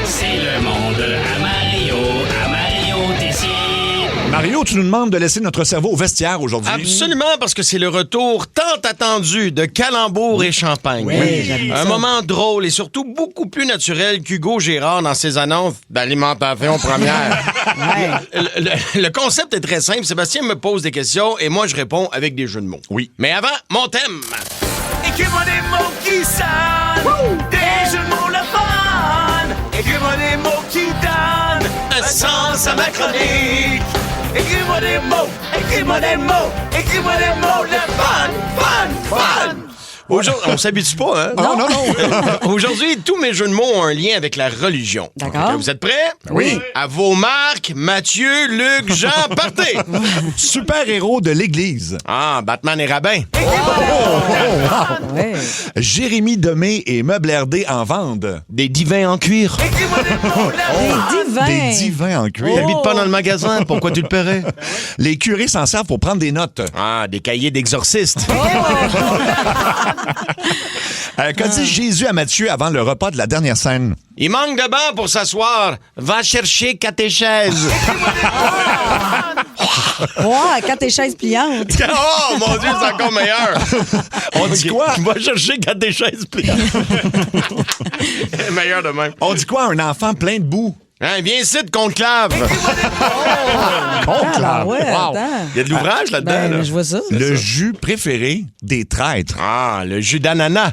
C'est le monde à Mario, Mario, tu nous demandes de laisser notre cerveau au vestiaire aujourd'hui. Absolument, parce que c'est le retour tant attendu de Calembour et Champagne. Oui, j'aime Un ça. moment drôle et surtout beaucoup plus naturel qu'Hugo Gérard dans ses annonces d'alimentation première. Le concept est très simple. Sébastien me pose des questions et moi, je réponds avec des jeux de mots. Oui. Mais avant, mon thème. Écris-moi des mots qui sonnent, des jeux de mots le fun. Écris-moi des mots qui donnent un sens à ma chronique. Écris-moi des mots, écris-moi des mots, écris-moi des mots, le fun, fun, fun. Aujourd'hui, on s'habitue pas, hein? Non, non, non. Aujourd'hui, tous mes jeux de mots ont un lien avec la religion. D'accord. Ok, vous êtes prêts? Oui. À vos marques, Mathieu, Luc, Jean, partez! Super-héros de l'Église. Ah, Batman et Rabin. Ouais. Jérémy Demé et Meubles RD en vendent. Des divins en cuir. Écris-moi des mots, le Des divins. Des divins en cuir. T'habites pas dans le magasin, pourquoi tu le paierais? Les curés s'en servent pour prendre des notes. Ah, des cahiers d'exorcistes. Qu'a dit Jésus à Matthieu avant le repas de la dernière scène? Il manque de banc pour s'asseoir. Va chercher catéchèse. Ouais, quand tes chaises pliantes. Oh, mon Dieu, c'est encore meilleur. On dit quoi? Va chercher catéchèse, pliante. Meilleur de même. On dit quoi à un enfant plein de boue? Hein, viens ici de conclave. Ah, ouais, Wow. attends. Il y a de l'ouvrage là-dedans. Ben, là. je vois ça. Le jus préféré des traîtres. Ah, le jus d'ananas.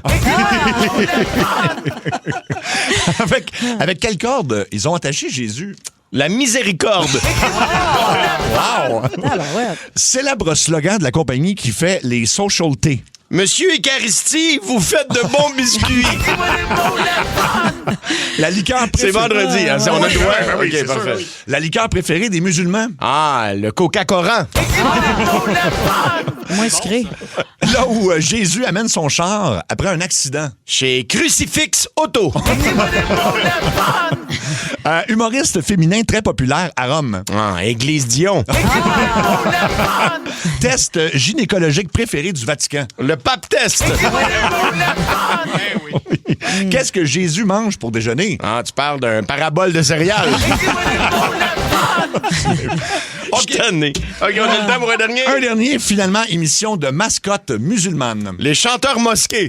Avec quelle corde ils ont attaché Jésus? La miséricorde. Wow! Alors, ouais. Célèbre slogan de la compagnie qui fait les social tea. Monsieur Eucharistie, vous faites de bons biscuits. La liqueur C'est préférée. vendredi, hein, on a le droit. Oui, OK, c'est parfait. sûr. La liqueur préférée des musulmans. Ah, le Coca-Coran. Moins sucré. Là où Jésus amène son char après un accident. Chez Crucifix Auto. Humoriste féminin très populaire à Rome. Ah, Église Dion. Test gynécologique préféré du Vatican. Le pape test. Qu'est-ce que Jésus mange pour déjeuner? Ah, tu parles d'un parabole de céréales. OK, on a le temps pour un dernier. Un dernier, finalement, émission de mascotte musulmane. Les chanteurs mosqués.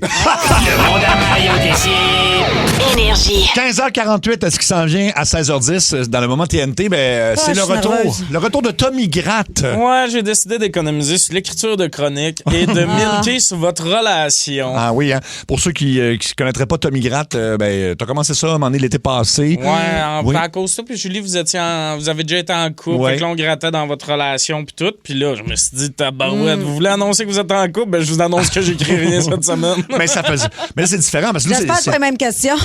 Énergie. 15h48, est-ce qu'il s'en vient à 16h10 dans le moment TNT? C'est je le suis retour. nerveuse. Le retour de Tommy Gratte. Ouais, j'ai décidé d'économiser sur l'écriture de chroniques et de milquer sur votre relation. Ah oui, hein? Pour ceux qui ne connaîtraient pas Tommy Gratte, t'as commencé ça à un moment donné l'été passé. Ouais, Oui. à cause de ça, puis Julie, vous avez déjà été en couple, Ouais. fait que là, on grattait dans votre relation, puis tout. Puis là, je me suis dit, tabarouette, vous voulez annoncer que vous êtes en couple? Ben, je vous annonce que j'écris rien cette semaine. Mais ça faisait. Mais là, c'est différent parce que nous, J'espère que c'est la même question.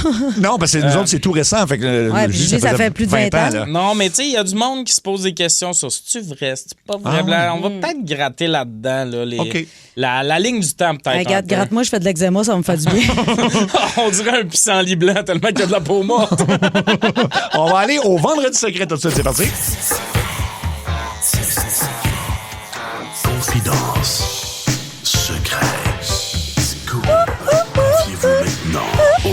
Non, parce que nous autres, c'est tout récent. Fait que, Ouais, puis Julie, ça faisait fait plus de 20 ans. là. Non, mais tu sais, il y a du monde qui se pose des questions sur c'est-tu vrai, c'est-tu pas vrai? Ah, On va peut-être gratter là-dedans, là, OK. la ligne du temps, peut-être. Regarde, un peu. gratte-moi, je fais de l'eczéma, ça va me faire du bien. On dirait un pissenlit blanc tellement qu'il y a de la peau morte. On va aller au vendredi secret tout de suite. C'est parti. Confidence. Secret. Scoop. Confiez-vous maintenant au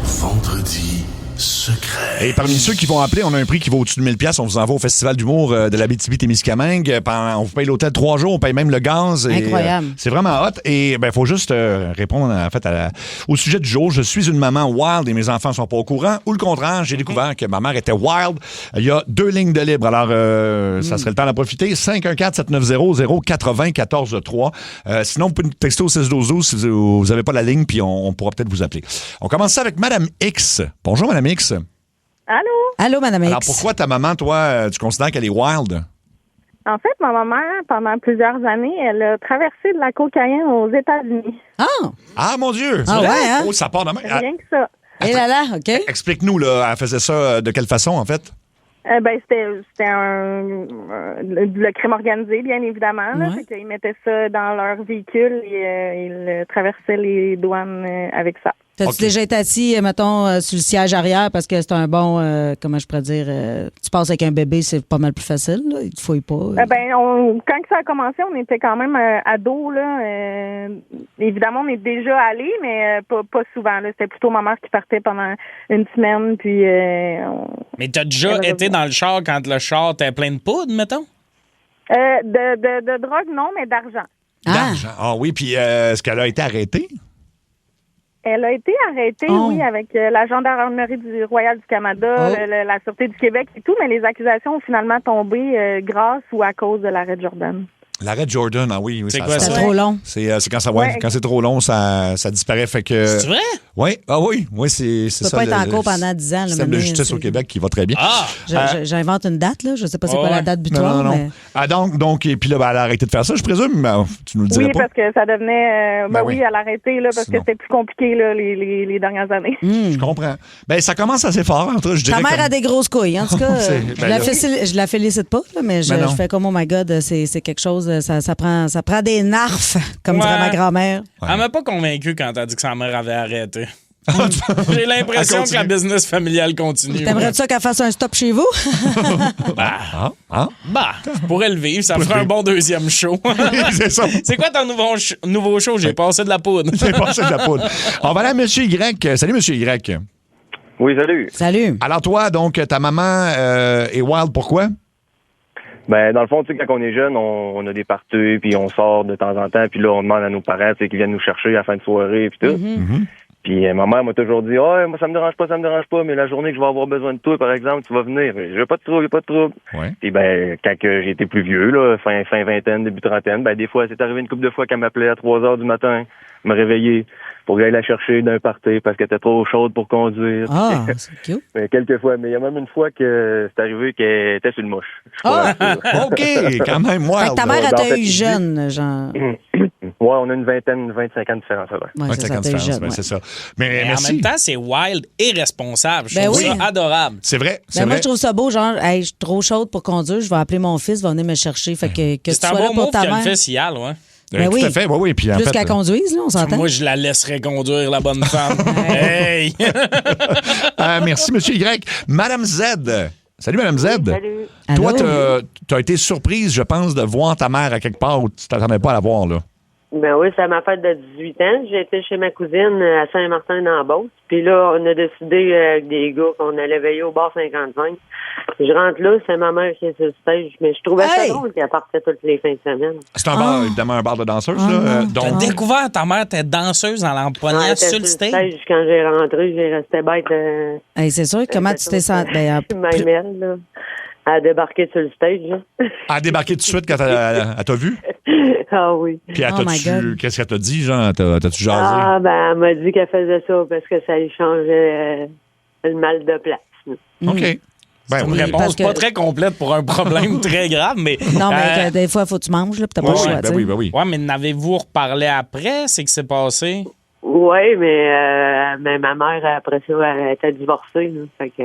vendredi secret. Et parmi ceux qui vont appeler, on a un prix qui va au-dessus de 1000 $. On vous envoie au Festival d'humour de l'Abitibi-Témiscamingue. On vous paye l'hôtel 3 jours, on paye même le gaz. Et, Incroyable. c'est vraiment hot. Et il faut juste répondre en fait au sujet du jour. Je suis une maman wild et mes enfants sont pas au courant. Ou le contraire, j'ai découvert que ma mère était wild. Il y a 2 lignes de libre. Alors, ça serait le temps d'en profiter. 514-790-094-3. Sinon, vous pouvez nous texter au 612 si vous n'avez pas la ligne, puis on pourra peut-être vous appeler. On commence ça avec Madame X. Bonjour, Madame X. Allô? Allô, Madame X. Alors, pourquoi ta maman, toi, tu considères qu'elle est wild? En fait, ma maman, pendant plusieurs années, elle a traversé de la cocaïne aux États-Unis. Ah! Ah, mon Dieu! Ah ouais, hein? Oh, ça part de main. Rien que ça. Et là là, OK. Explique-nous, là, elle faisait ça de quelle façon, en fait? C'était le crime organisé, bien évidemment. Là. Ouais. Fait qu'ils mettaient ça dans leur véhicule et ils traversaient les douanes avec ça. T'as-tu déjà été assis, mettons, sur le siège arrière parce que c'est un bon, comment je pourrais dire, tu passes avec un bébé, c'est pas mal plus facile, là. Il te fouille pas. Quand ça a commencé, on était quand même ados, là. Évidemment, on est déjà allés, mais pas souvent, là. C'était plutôt ma mère qui partait pendant une semaine, puis... Mais t'as déjà été dans le char quand le char était plein de poudre, mettons? De drogue, non, mais d'argent. D'argent. Ah oui, puis est-ce qu'elle a été arrêtée? Elle a été arrêtée, oui, avec la gendarmerie du Royal du Canada, la Sûreté du Québec et tout, mais les accusations ont finalement tombé grâce ou à cause de l'arrêt de Jordan. L'arrêt de Jordan, ah oui. C'est quoi ça? C'est trop long. C'est quand ça, quand c'est trop long, ça disparaît. Fait que. C'est vrai? Oui, oui, c'est Ça ça. peut pas être en cours pendant 10 ans. Le système de justice au Québec qui va très bien. Ah! J'invente une date, là. Je sais pas c'est quoi la date butoir. Non. Mais... Ah, donc, et puis là, elle a arrêté de faire ça, je présume. Tu nous le dirais oui, pas? parce que ça devenait. Oui, elle a arrêté, là, parce Sinon. que c'était plus compliqué, là, les dernières années. Je comprends. Ben, ça commence assez fort, entre je dirais. Ta mère a des grosses couilles. En tout cas, Ben je la félicite pas, là, mais je fais comme, oh my God, c'est quelque chose, ça prend des narfs, comme dirait ma grand-mère. Elle m'a pas convaincu quand elle a dit que sa mère avait arrêté. J'ai l'impression que la business familiale continue. T'aimerais-tu ça qu'elle fasse un stop chez vous? Je pourrais le vivre. Ça ferait un bon deuxième show. C'est ça. C'est quoi ton nouveau show? J'ai passé de la poudre. J'ai passé de la poudre. On va aller à M. Y. Salut, M. Y. Oui, salut. Salut. Alors, toi, donc, ta maman est wild, pourquoi? Ben, dans le fond, tu sais, quand on est jeune, on a des parties, puis on sort de temps en temps, puis là, on demande à nos parents, tu sais, qu'ils viennent nous chercher à la fin de soirée, puis tout. Puis ma mère m'a toujours dit, moi, ça me dérange pas, mais la journée que je vais avoir besoin de toi, par exemple, tu vas venir. J'ai pas de trouble. Ouais. Puis ben, quand j'ai été plus vieux, là, fin vingtaine, début trentaine, ben, des fois, c'est arrivé une couple de fois qu'elle m'appelait à 3 heures du matin, me réveiller pour que j'aille la chercher d'un party parce qu'elle était trop chaude pour conduire. Ah, c'est cute. Mais quelques fois, mais il y a même une fois que c'est arrivé qu'elle était sur le mouche. OK, quand même, wild. Fait que ta mère, elle t'a eu jeune, genre. Ouais, on a une 25 ans de différence. Ouais, c'est ça, t'as eu jeune. C'est ça. Mais en merci. même temps, c'est wild et responsable. Je Ben trouve oui. ça adorable. C'est vrai, c'est Moi, vrai. je trouve ça beau, genre, hey, je suis trop chaude pour conduire, je vais appeler mon fils, il va venir me chercher. Fait que tu C'est un sois là bon pour move ta qu'elle mère. fait, Sial, ouais. Ben Tout oui. à fait, oui. Puis en Plus fait, qu'elle conduise, là, on s'entend. Moi, je la laisserais conduire, la bonne femme. Hey! merci, M. Y. Madame Z. Salut, Madame Z. Salut. Toi, Allô? t'as été surprise, je pense, de voir ta mère à quelque part où tu t'attendais pas à la voir, là. Ben oui, c'est à ma fête de 18 ans. J'ai été chez ma cousine à Saint-Martin-en-Beauce. Puis là, on a décidé avec des gars qu'on allait veiller au bar 55. Je rentre là, c'est ma mère qui est sur le stage. Mais je trouvais ça drôle qu'elle partait toutes les fins de semaine. C'est un bar, évidemment, un bar de danseuses, là. T'as Donc, découvert ta mère, t'es danseuse en l'empoignant Elle était sur le stage. Quand j'ai rentré, j'ai resté bête. Hey, c'est sûr, comment tu t'es senti? Ben, Même elle, là. Elle a débarqué sur le stage, là. elle a débarqué tout de suite quand elle t'a vu. Ah oui. Puis Oh my God. qu'est-ce qu'elle t'a dit, genre? T'as-tu jasé? Ah, ben, elle m'a dit qu'elle faisait ça parce que ça lui changeait le mal de place. OK. Ben, Une oui. réponse parce que- pas très complète pour un problème très grave, mais... non, mais que des fois, il faut que tu manges, là, puis t'as pas le choix. tu sais. oui. Ouais, mais n'avez-vous reparlé après? C'est que c'est passé? Oui, mais ma mère, après ça, elle était divorcée. Là, fait que,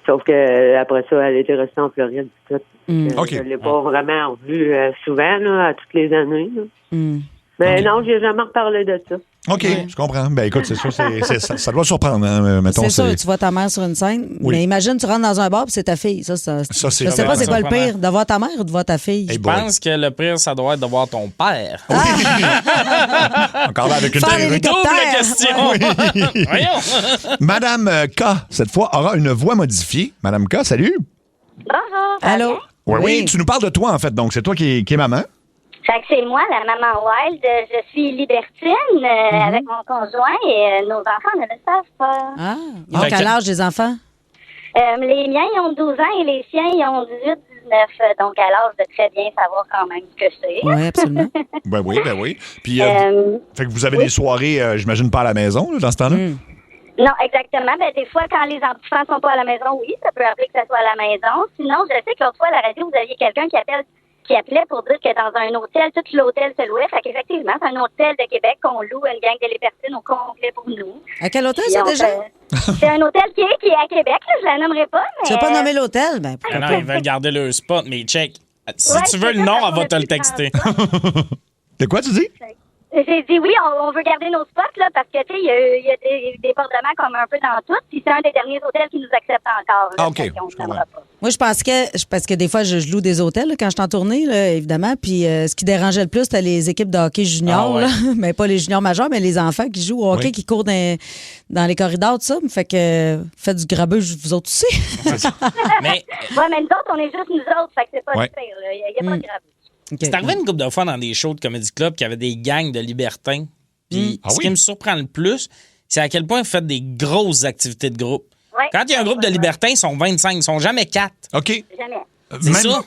sauf que après ça, elle était restée en Floride. Tout. OK. Je ne l'ai pas vraiment revue souvent, là, à toutes les années. Là. Mais OK. non, j'ai jamais reparlé de ça. OK, je comprends. Ben écoute, c'est sûr, ça doit surprendre, hein, mettons. C'est sûr, tu vois ta mère sur une scène, Oui. mais imagine, tu rentres dans un bar puis c'est ta fille. Ça, Ça, c'est je sais pas c'est quoi le surprenant. pire, de voir ta mère ou de voir ta fille. Hey, Je pense que le pire, ça doit être de voir ton père. Encore là avec une Faire perruque. l'hélicoptère. Double question! Voyons! Madame K, cette fois, aura une voix modifiée. Madame K, salut. Bonjour. Allô? Oui, tu nous parles de toi, en fait. Donc, c'est toi qui est maman. Fait que c'est moi, la maman Wild. Je suis libertine avec mon conjoint et nos enfants ne le savent pas. Ah, ils ont quel âge, les enfants? Les miens, ils ont 12 ans et les siens, ils ont 18, 19. Donc, à l'âge de très bien savoir quand même ce que c'est. Oui, absolument. Ben oui. Puis, fait que vous avez des soirées, j'imagine, pas à la maison, là, dans ce temps-là? Non, exactement. Ben, des fois, quand les enfants sont pas à la maison, oui, ça peut appeler que ça soit à la maison. Sinon, je sais que l'autre fois, à la radio, vous aviez quelqu'un qui appelait pour dire que dans un hôtel, tout l'hôtel se louait. Fait qu'effectivement, c'est un hôtel de Québec qu'on loue une gang de libertines au complet pour nous. À quel hôtel, Puis ça, on déjà? C'est un hôtel qui est à Québec, là, je la nommerai pas, mais... Tu vas pas nommer l'hôtel? Ben, Ah non, ils veulent garder le spot, mais check. Si Ouais, tu veux c'est le nom, ça, elle va te le texter. De quoi, tu dis? J'ai dit oui, on veut garder nos spots, là, parce que, tu sais, il y a des débordements comme un peu dans tout, puis c'est un des derniers hôtels qui nous accepte encore. Là, Ah, OK. on ne pas. Moi, parce que des fois, je loue des hôtels là, quand je suis en tournée, là, évidemment. Puis ce qui dérangeait le plus, c'était les équipes de hockey juniors. Ah ouais. Là. Mais pas les juniors majeurs, mais les enfants qui jouent au hockey, qui courent dans les corridors, tout ça. Fait que faites du grabuge, vous autres aussi. Mais Ouais, mais nous autres, on est juste nous autres, fait que c'est pas Ouais. super, là. Il n'y a pas de grave. OK. c'est arrivé une couple de fois dans des shows de Comedy Club qu'il y avait des gangs de libertins. Puis Ah ce oui? qui me surprend le plus, c'est à quel point vous faites des grosses activités de groupe. Ouais. Quand il y a un groupe de libertins, ils sont 25, ils sont jamais 4. OK. Jamais. C'est ça.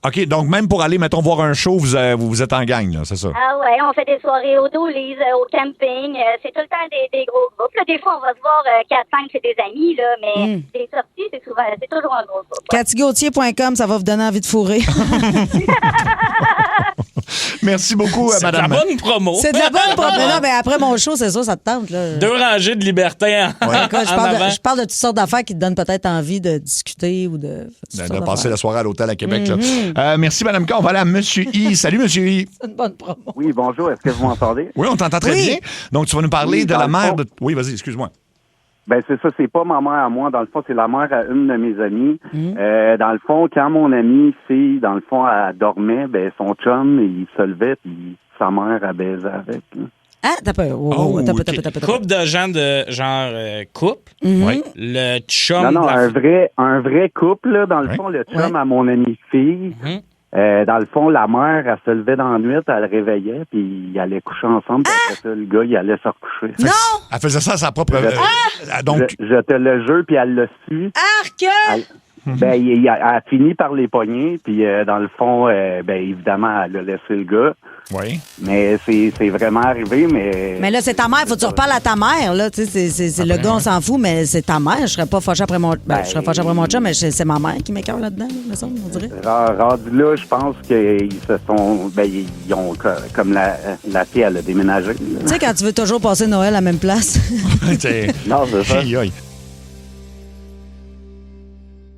OK, donc même pour aller, mettons, voir un show, vous êtes en gang, là, c'est ça? Ah ouais, on fait des soirées au Doolies, au camping. C'est tout le temps des gros groupes. Là, des fois, on va se voir 4-5 chez des amis, là, mais des sorties, c'est toujours un gros groupe. CathyGauthier.com, ça va vous donner envie de fourrer. Merci beaucoup, C'est de la madame. bonne promo. C'est de la bonne promo. Mais non, mais après mon show, c'est ça, ça te tente. Là. Deux rangées de libertins en, Écoute, en avant. je parle de toutes sortes d'affaires qui te donnent peut-être envie de discuter ou de De passer la soirée à l'hôtel à Québec. Là. Merci, Madame K. On va aller à Monsieur I. Salut, Monsieur I. C'est une bonne promo. Oui, bonjour. Est-ce que vous m'entendez? Oui, on t'entend très Oui. bien. Donc, tu vas nous parler Oui, de dans la le mère fond. de... Oui, vas-y, excuse-moi. Ben c'est ça, c'est pas ma mère à moi. Dans le fond, c'est la mère à une de mes amies. Dans le fond, quand mon amie fille, dans le fond, elle dormait, ben son chum, il se levait, puis sa mère, elle baisait avec. Là. Ah, t'as peur. Oh, T'as OK. Couple de gens de genre couple. Oui. Le chum. Non, de la- un vrai couple, là. Dans le fond, le chum à mon amie fille, Mhm. dans le fond, la mère, elle se levait dans la nuit, elle le réveillait, puis ils allaient coucher ensemble, puis après ça, le gars, il allait se recoucher. Non! Elle faisait ça à sa propre... donc, Je te le jure, puis elle l'a su. Arc! Ben, elle a fini par les pogner, puis dans le fond, ben évidemment, elle a laissé le gars. oui. Mais c'est vraiment arrivé, mais... Mais là, c'est ta mère. Faut que tu reparles à ta mère. Là. Tu sais, c'est le gars, on s'en fout, mais c'est ta mère. Je serais pas fâché après mon... je serais fâché après mon chum, mais c'est ma mère qui m'écoeure là-dedans, là, me semble, on dirait. Rendu là, je pense qu'ils se sont... Ben, ils ont... Comme la fille, elle a déménagé. Tu sais, quand tu veux toujours passer Noël à la même place. Non, c'est ça. Aïe, aïe.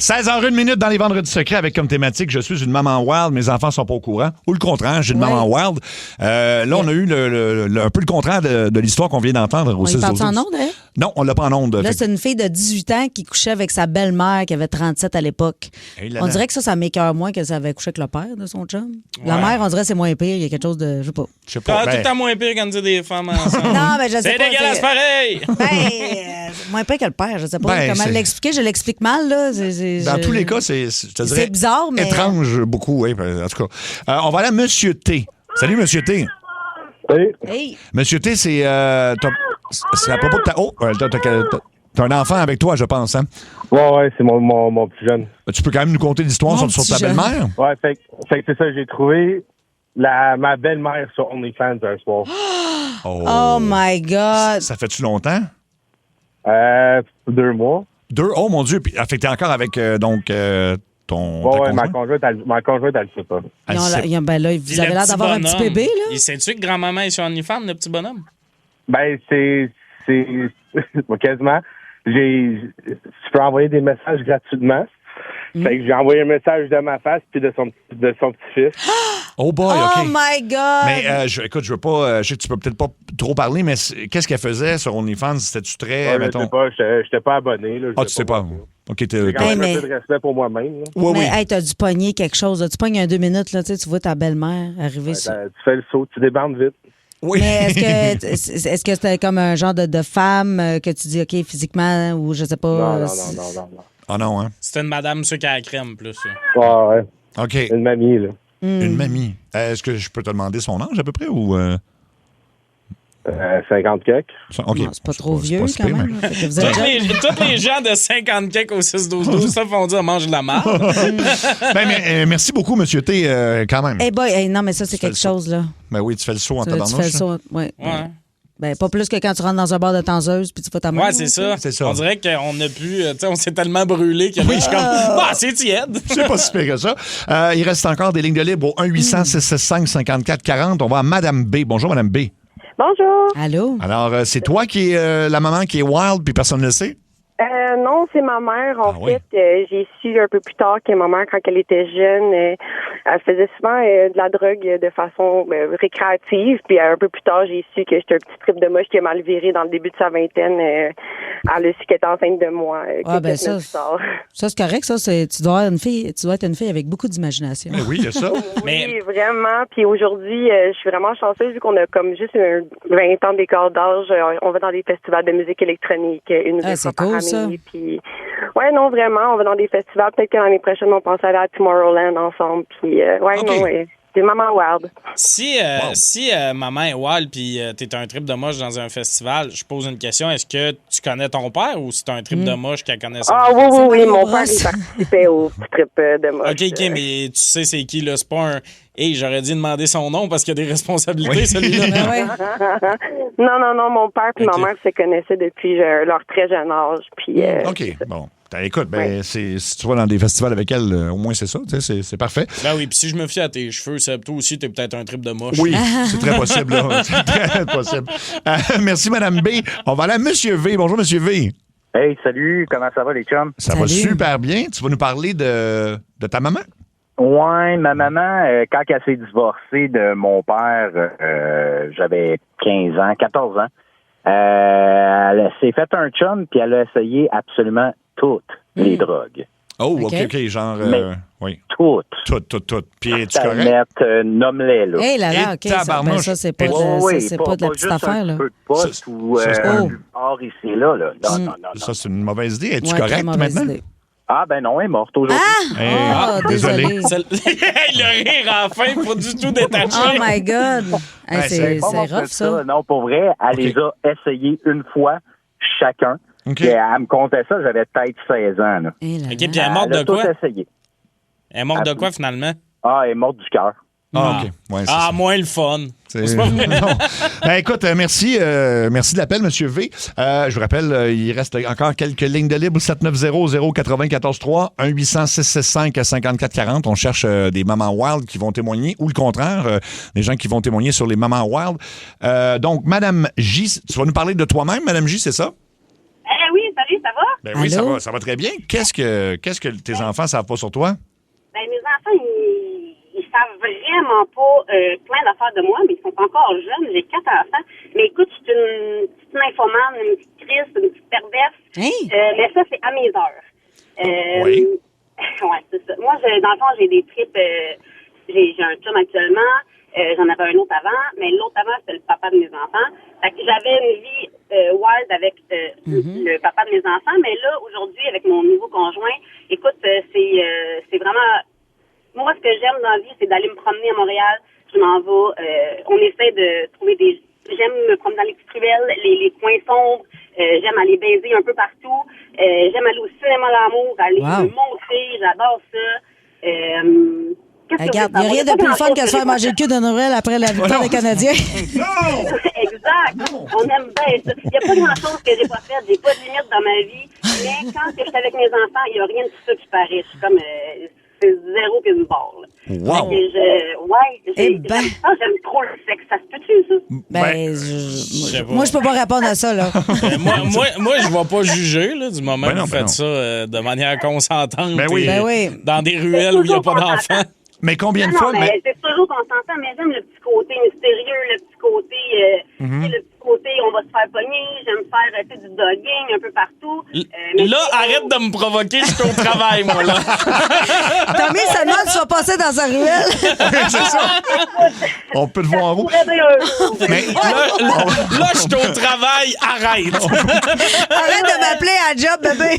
16h01 dans les Vendredis secrets avec comme thématique « Je suis une maman wild, mes enfants sont pas au courant » ou le contraire, j'ai une maman wild. Là, on a eu un peu le contraire de l'histoire qu'on vient d'entendre au On 6 y parle en ondes, hein? Non, on l'a pas en ondes. Là, c'est une fille de 18 ans qui couchait avec sa belle-mère qui avait 37 à l'époque. Hey là On là. dirait que ça m'écoeure moins que ça avait couché avec le père de son chum. La Ouais. mère, on dirait que c'est moins pire. Il y a quelque chose de... Je sais pas. Je sais Ah, pas. tout ben, le temps moins pire quand on dit des femmes ensemble. Non, mais je sais C'est pas. dégueulasse pareil! C'est moins pire que le père. Je sais pas Ben, comment c'est- l'expliquer. Je l'explique mal, là. dans tous les cas, je te dirais, C'est bizarre, mais... étrange beaucoup, oui. En tout cas, on va aller à Monsieur T. Salut, Monsieur T. Salut. Hey! Monsieur T, c'est à propos de ta... Oh, t'as un enfant avec toi, je pense, hein? Ouais, c'est mon petit jeune. Tu peux quand même nous conter l'histoire Mon sur petit ta jeune. belle-mère? Ouais, fait que c'est ça, j'ai trouvé ma belle-mère sur OnlyFans un soir. Oh my God! Ça fait-tu longtemps? 2 mois. 2? Oh mon Dieu! Puis, fait que t'es encore avec ton. Ouais, ta ma conjointe? conjointe, elle le sait pas. Elle sait- Ben là, Puis vous le avez l'air petit d'avoir un petit bonhomme, bébé, là? Il sait-tu que grand-maman est sur OnlyFans, le petit bonhomme? Ben, c'est quasiment. Tu peux envoyer des messages gratuitement. Fait que j'ai envoyé un message de ma face puis de son petit-fils. Oh boy, Oh OK. my God! Mais écoute, je veux pas. Je sais que tu peux peut-être pas trop parler, mais qu'est-ce qu'elle faisait sur OnlyFans? C'était-tu très. Ouais, je mettons... sais pas, j'étais pas abonné. Là, Ah, tu sais pas. OK, J'ai t'es. quand même mais- un peu de respect pour moi-même. là. Oui, Mais oui. hey, t'as dû pogner quelque chose. là. Tu pognes un 2 minutes, là, tu vois ta belle-mère arriver sur... Tu fais le saut, tu débandes vite. Oui. Mais est-ce que c'était comme un genre de femme que tu dis, OK, physiquement, ou je sais pas... Non. Ah non, hein? C'était une madame sucre à la crème, plus. ça. Ouais. OK. Une mamie, là. Une mamie. Est-ce que je peux te demander son âge à peu près ou. 50 quelques. OK. Non, c'est pas trop vieux, pas si quand pire, même. mais- là. Fait que vous êtes jeune. Tous les gens de 50 quelques au 6-12-12, ça font dire mange de la marde. Ben, merci beaucoup, Monsieur T, quand même. Hey boy, hey, non, mais ça, c'est fais quelque le saut. chose, là. Ben oui, tu fais le saut en Tu fais tabarnouche. le là. saut, ouais. Ouais. Ben, pas plus que quand tu rentres dans un bar de tenseuse puis tu fais ta main. Ouais, c'est ça. C'est ça. On dirait qu'on a pu. Tu sais, on s'est tellement brûlé que là, je suis comme. Bah, c'est tiède. C'est pas si pire que ça. Il reste encore des lignes de libre au 1-800-665-5440. On va à Madame B. Bonjour, Madame B. Bonjour. Allô? Alors, c'est toi qui es la maman qui est wild puis personne ne le sait? Non, c'est ma mère. En oui. fait, j'ai su un peu plus tard que ma mère, quand elle était jeune, elle faisait souvent de la drogue de façon récréative. Puis un peu plus tard, j'ai su que j'étais un petit trip de moche qui a mal viré dans le début de sa vingtaine. Elle a su qu'elle était enceinte de moi. Ben ça c'est correct. Ça, tu dois être une fille avec beaucoup d'imagination. Oui, il y a ça. Oui, vraiment. Puis aujourd'hui, je suis vraiment chanceuse vu qu'on a comme juste 20 ans d'écart d'âge. On va dans des festivals de musique électronique une ou deux fois par année. Puis, ouais, non, vraiment, on va dans des festivals. Peut-être que l'année prochaine, on pense aller à Tomorrowland ensemble. Puis, c'est Maman Wild. Si maman est wild puis t'es un trip de moche dans un festival, je pose une question. Est-ce que tu connais ton père ou c'est un trip de moche qu'elle connaît ça? Ah oui, mon père, il participait au trip de moche. OK, mais tu sais c'est qui, là? C'est pas un... Hey, j'aurais dû demander son nom parce qu'il y a des responsabilités, celui-là. Non, mon père et ma mère se connaissaient depuis leur très jeune âge. Puis, OK, bon. Écoute, si tu vas dans des festivals avec elle, au moins c'est ça, c'est parfait. Ben oui, puis si je me fie à tes cheveux, Seb, toi aussi, t'es peut-être un trip de moche. Oui, c'est très possible, là. C'est très possible. Merci, Madame B. On va aller à Monsieur V. Bonjour, Monsieur V. Hey, salut, comment ça va, les chums? Ça va super bien. Tu vas nous parler de ta maman? Ouais, ma maman, quand elle s'est divorcée de mon père, j'avais 14 ans, elle s'est fait un chum, puis elle a essayé absolument toutes les drogues. Oh, OK, genre... oui. Toutes. Toutes. Puis es-tu correct? Nomme-les, là. Hey, là, OK, ça, c'est pas de la petite affaire, là. Un peu de pote ou un bar ici et là. Non. Ça, c'est une mauvaise idée. Es-tu correct maintenant? Ah, ben non, elle est morte aujourd'hui. Désolé. Le rire à la fin, pas du tout détaché. Oh my God. C'est rough, ça. Non, pour vrai, elle les a essayées une fois chacun. Okay. Et elle me comptait ça, j'avais peut-être 16 ans. Là. OK, puis elle est morte de quoi? Essayé. Elle est morte de quoi, finalement? Ah, elle est morte du cœur. Ah, OK. Ouais, moins le fun. Écoute, merci de l'appel, M. V. Je vous rappelle, il reste encore quelques lignes de libre. 790-094-3, 1-800-665-5440. On cherche des mamans wild qui vont témoigner, ou le contraire, des gens qui vont témoigner sur les mamans wild. Donc, Madame J, tu vas nous parler de toi-même, Madame J, c'est ça? Oui, salut, ça va? Ben oui, ça va très bien. Qu'est-ce que tes enfants savent pas sur toi? Ben, mes enfants, ils savent vraiment pas plein d'affaires de moi, mais ils sont encore jeunes. J'ai 4 enfants. Mais écoute, je suis une petite nymphomane, une petite triste, une petite perverse. Mais ça, c'est à mes heures. Oui. Ouais, c'est ça. Moi, dans le fond, j'ai des trips. J'ai un chum actuellement. J'en avais un autre avant, mais l'autre avant, c'était le papa de mes enfants. Fait que j'avais une vie wild avec le papa de mes enfants, mais là, aujourd'hui, avec mon nouveau conjoint, écoute, c'est vraiment... Moi, ce que j'aime dans la vie, c'est d'aller me promener à Montréal. Je m'en vais. On essaie de trouver des... J'aime me promener dans les petites ruelles, les coins sombres. J'aime aller baiser un peu partout. J'aime aller au cinéma d'amour, aller me montrer. J'adore ça. Regarde, il n'y a rien de plus fun que de se faire manger le cul de Noël après la victoire des Canadiens. Exact. On aime bien ça. Il n'y a pas grand-chose que j'ai pas fait. J'ai pas de limite dans ma vie. Mais quand je suis avec mes enfants, il n'y a rien de tout ça qui paraît. Je suis comme... c'est zéro puis une barre. Wow. J'aime trop le sexe. Ça se peut-tu, ça? Moi, je peux pas répondre à ça, là. moi, je vais pas juger, là, du moment où vous faites ça de manière consentante. Dans des ruelles où il n'y a pas d'enfants. Mais combien de fois? C'est toujours consentant, mais j'aime le petit côté mystérieux, le petit côté, le petit côté, on va se faire pogner, j'aime faire du dogging un peu partout. Là, arrête de me provoquer, je suis au travail, moi, là. Tommy, ça demande tu vas passer dans sa ruelle. C'est ça. On peut te voir en haut. Mais là, je suis au travail, arrête. Arrête de m'appeler à job, bébé.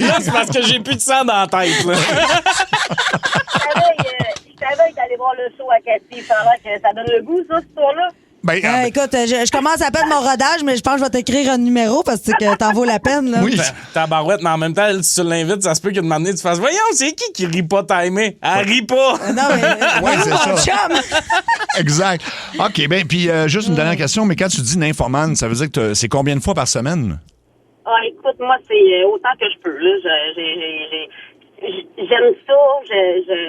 Là, c'est parce que j'ai plus de sang dans la tête, là. Je savais d'aller voir le show à Cathy. Ça donne le goût, ça, ce tour-là. Écoute, je commence à peine mon rodage, mais je pense que je vais t'écrire un numéro parce que t'en vaut la peine. Là. Oui. Tabarouette, mais en même temps, si tu l'invites, ça se peut qu'une année, tu fasses « Voyons, c'est qui rit pas timé? Elle rit pas! » Non, mais c'est ça. Exact. OK, puis juste une dernière question, mais quand tu dis nymphomane, ça veut dire que c'est combien de fois par semaine? Ah, écoute, moi, c'est autant que je peux. Là. J'aime ça,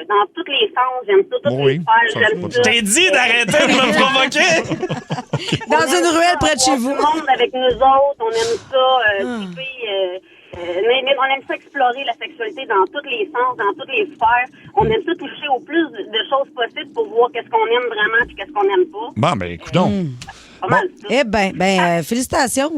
dans tous les sens, j'aime ça, toutes les sphères, j'aime ça. Je t'ai dit d'arrêter de me provoquer! Dans une ruelle près de chez vous. Tout le monde avec nous autres, on aime ça, triper. Mais on aime ça explorer la sexualité dans tous les sens, dans toutes les sphères. On aime ça toucher au plus de choses possibles pour voir qu'est-ce qu'on aime vraiment et qu'est-ce qu'on n'aime pas. Bon, ben, écoutons. Eh bien, félicitations.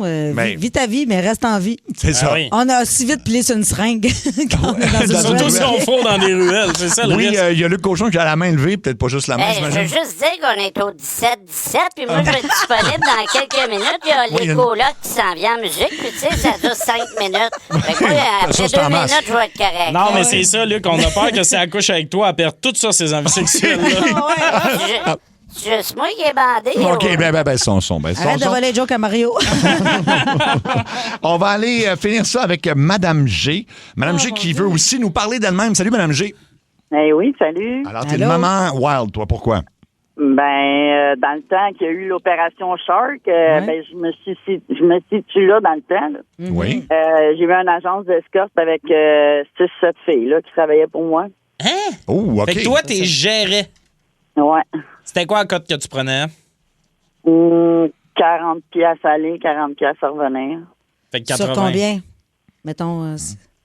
Vis ta vie, mais reste en vie. C'est ça. oui. On a aussi vite plié sur une seringue. quand on est dans une Surtout ruelle. si on fond dans des ruelles, c'est ça le Oui, risque. il y a Luc Cochon qui a la main levée, peut-être pas juste la main, Je veux j'imagine. juste dire qu'on est au 17-17, puis moi, je vais être disponible dans quelques minutes. Il y a Oui, l'écho là qui s'en vient en musique, puis tu sais, ça dure 5 minutes. Fait que moi, après Ça, 2 c'est en minutes, masse. je vais être correct. Non, mais c'est ça, Luc. On a peur que si elle couche avec toi, elle perd tout ça, ses envies sexuelles. là. C'est juste moi qui est bandé. OK, ben, son. Arrête de voler joke à Mario. On va aller finir ça avec Madame G. Madame G qui veut aussi nous parler d'elle-même. Salut, Madame G. Eh oui, salut. Alors, t'es une maman wild, toi. Pourquoi? Dans le temps qu'il y a eu l'opération Shark, je me situe là dans le temps. Là. Oui. J'ai eu une agence d'escorte avec 6-7 filles là, qui travaillaient pour moi. Hein? Oh, OK. Fait que toi, t'es géré. Ouais. C'était quoi la cote que tu prenais? 40 pièces aller, 40 pièces à revenir. Fait que 80. Sur combien? Mettons.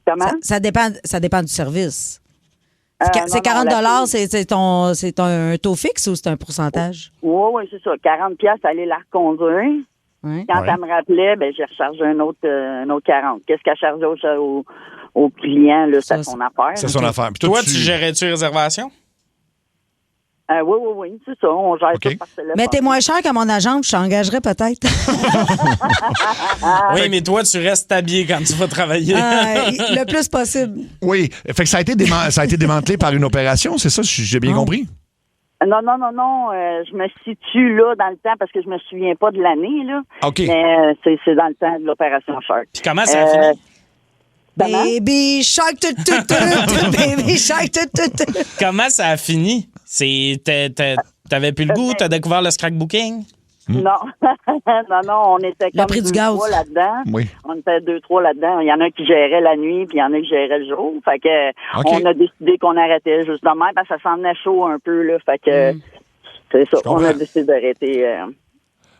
Comment? Ça dépend du service. C'est non, 40 la- c'est un taux fixe ou c'est un pourcentage? Oui, c'est ça. 40 pièces aller la reconduire. Ouais. Quand elle me rappelait, j'ai rechargé un autre 40. Qu'est-ce qu'elle chargeait au client, là, c'est son affaire. C'est son affaire. Puis Toi, tu gérais-tu les réservations? Oui, c'est ça. On gère tout par téléphone. Mais t'es moins cher que mon agent, je t'engagerais peut-être. Oui, mais toi, tu restes habillé quand tu vas travailler. Le plus possible. Oui. Fait que ça a été démantelé par une opération, c'est ça, si j'ai bien compris? Non. Je me situe là dans le temps parce que je me souviens pas de l'année, là. OK. Mais c'est dans le temps de l'opération Shark. Puis comment ça a fini? Baby Shark, Baby Shark, Comment ça a fini? T'avais plus le goût? T'as découvert le scrapbooking? Non, on était Le comme prix du gaz. 2-3 là-dedans. Oui. On était 2-3 là-dedans. Il y en a un qui gérait la nuit, puis il y en a qui gérait le jour. Fait que on a décidé qu'on arrêtait justement parce que ça s'en venait chaud un peu, là. Fait que c'est ça. On a décidé d'arrêter.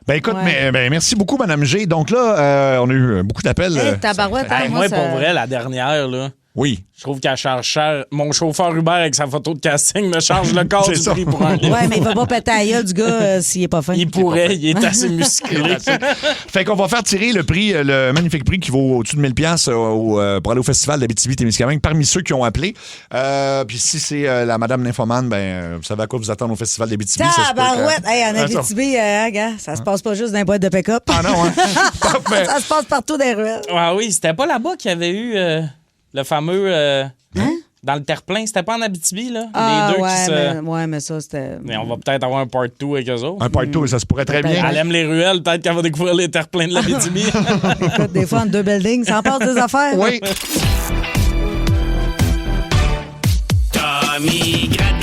Ben écoute, merci beaucoup, Madame G. Donc là, on a eu beaucoup d'appels. Tabarouette, Moi, pour vrai, la dernière, là. Oui. Je trouve qu'elle charge cher. Mon chauffeur Uber avec sa photo de casting me charge le corps C'est du ça. prix pour un livre. Ouais, mais il va pas péter la gueule du gars s'il est pas fin. Il pourrait, il est assez musclé. Fait qu'on va faire tirer le prix, le magnifique prix qui vaut au-dessus de 1000 pièces pour aller au festival d'Abitibi-Témiscamingue parmi ceux qui ont appelé. Puis si c'est la Madame Nymphomane, vous savez à quoi vous attendre au festival d'Abitibi. Tabarouette! Hey, en Abitibi, gars, ça se passe pas juste dans les boîtes de pick-up. Ah non, hein? Ça se passe partout dans les ruelles. Ah oui, c'était pas là-bas qu'il y avait eu le fameux... Dans le terre-plein, c'était pas en Abitibi, là? Les deux qui se... mais ça, c'était... Mais on va peut-être avoir un part 2 avec eux autres. Un part 2, ça se pourrait très bien. Elle aime les ruelles, peut-être qu'elle va découvrir les terre-pleins de l'Abitibi. Écoute, des fois, entre deux buildings, ça en passe des affaires. Oui. Tommy gratte,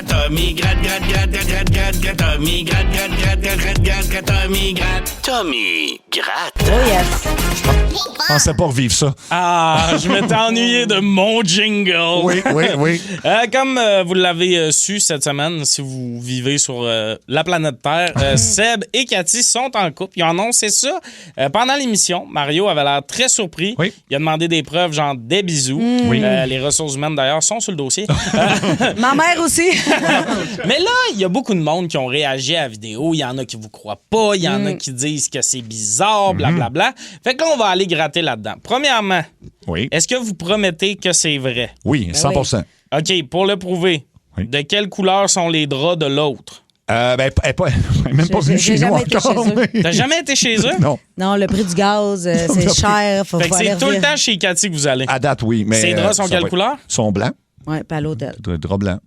Tommy gratte, Tommy gratte, Tommy gratte. Tommy gratte. Oh yes. Je pensais pas revivre ça. Ah, je m'étais ennuyé de mon jingle. Oui. Comme vous l'avez su cette semaine, si vous vivez sur la planète Terre, Seb et Cathy sont en couple. Ils ont annoncé ça pendant l'émission. Mario avait l'air très surpris. Oui. Il a demandé des preuves, genre des bisous. Oui. Les ressources humaines, d'ailleurs, sont sur le dossier. Ma mère aussi. Mais là, il y a beaucoup de monde qui ont réagi à la vidéo. Il y en a qui vous croient pas. Il y en a qui disent que c'est bizarre, blablabla. Fait que là, on va aller gratter là-dedans. Premièrement, est-ce que vous promettez que c'est vrai? Oui, 100%. OK, pour le prouver, de quelle couleur sont les draps de l'autre? Elle n'est même pas venue chez nous encore. T'as jamais été chez eux? Non. Non, le prix du gaz, c'est cher. Faut Fait que aller c'est tout le revient. temps chez Cathy que vous allez. À date, oui. Mais, Ces draps sont ça quelle va- couleur? Sont blancs. Oui, pas à l'hôtel. Draps blancs.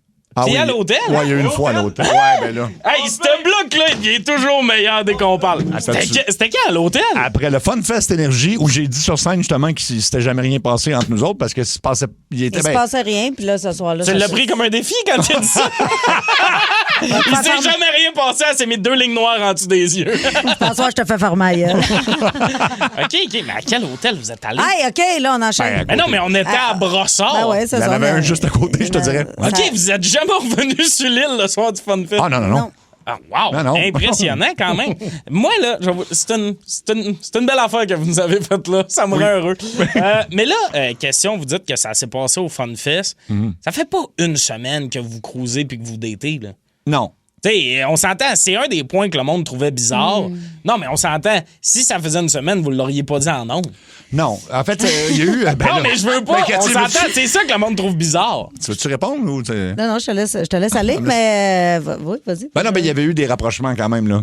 T'es à l'hôtel? Oui, il y a eu une fois à l'hôtel. Ouais, ben là. Hey, ce bloc-là, il est toujours meilleur dès qu'on parle. C'était quand à l'hôtel? Après le Fun Fest Énergie, où j'ai dit sur scène justement qu'il ne s'était jamais rien passé entre nous autres parce que il se passait rien, puis là, ce soir-là... Tu ça l'as se- pris comme un défi quand tu as dit ça? Il s'est jamais rien passé, elle s'est mis 2 lignes noires en dessous des yeux. Ce soir, je te fais fermer la gueule. OK, mais à quel hôtel vous êtes allé? Hey, OK, là, on enchaîne. Mais non, mais on était à Brossard. Ben ouais, c'est Il y en ça. avait un juste à côté, je te dirais. OK, vous êtes jamais revenu sur l'île le soir du Fun Fest? Ah non. Ah, wow! Non. Impressionnant quand même. Moi, là, c'est une belle affaire que vous nous avez faite là. Ça me rend heureux. Mais là, question, vous dites que ça s'est passé au Fun Fest. Ça fait pas une semaine que vous cruisez puis que vous datez, là. Non. T'sais, on s'entend, c'est un des points que le monde trouvait bizarre. Non, mais on s'entend, si ça faisait une semaine, vous l'auriez pas dit en ondes. Non. En fait, il y a eu... non, mais je veux pas. On s'entend, c'est ça que le monde trouve bizarre. Tu veux-tu répondre ou... Non, je te laisse aller, mais... Oui, vas-y. Ben non, mais il y avait eu des rapprochements quand même, là.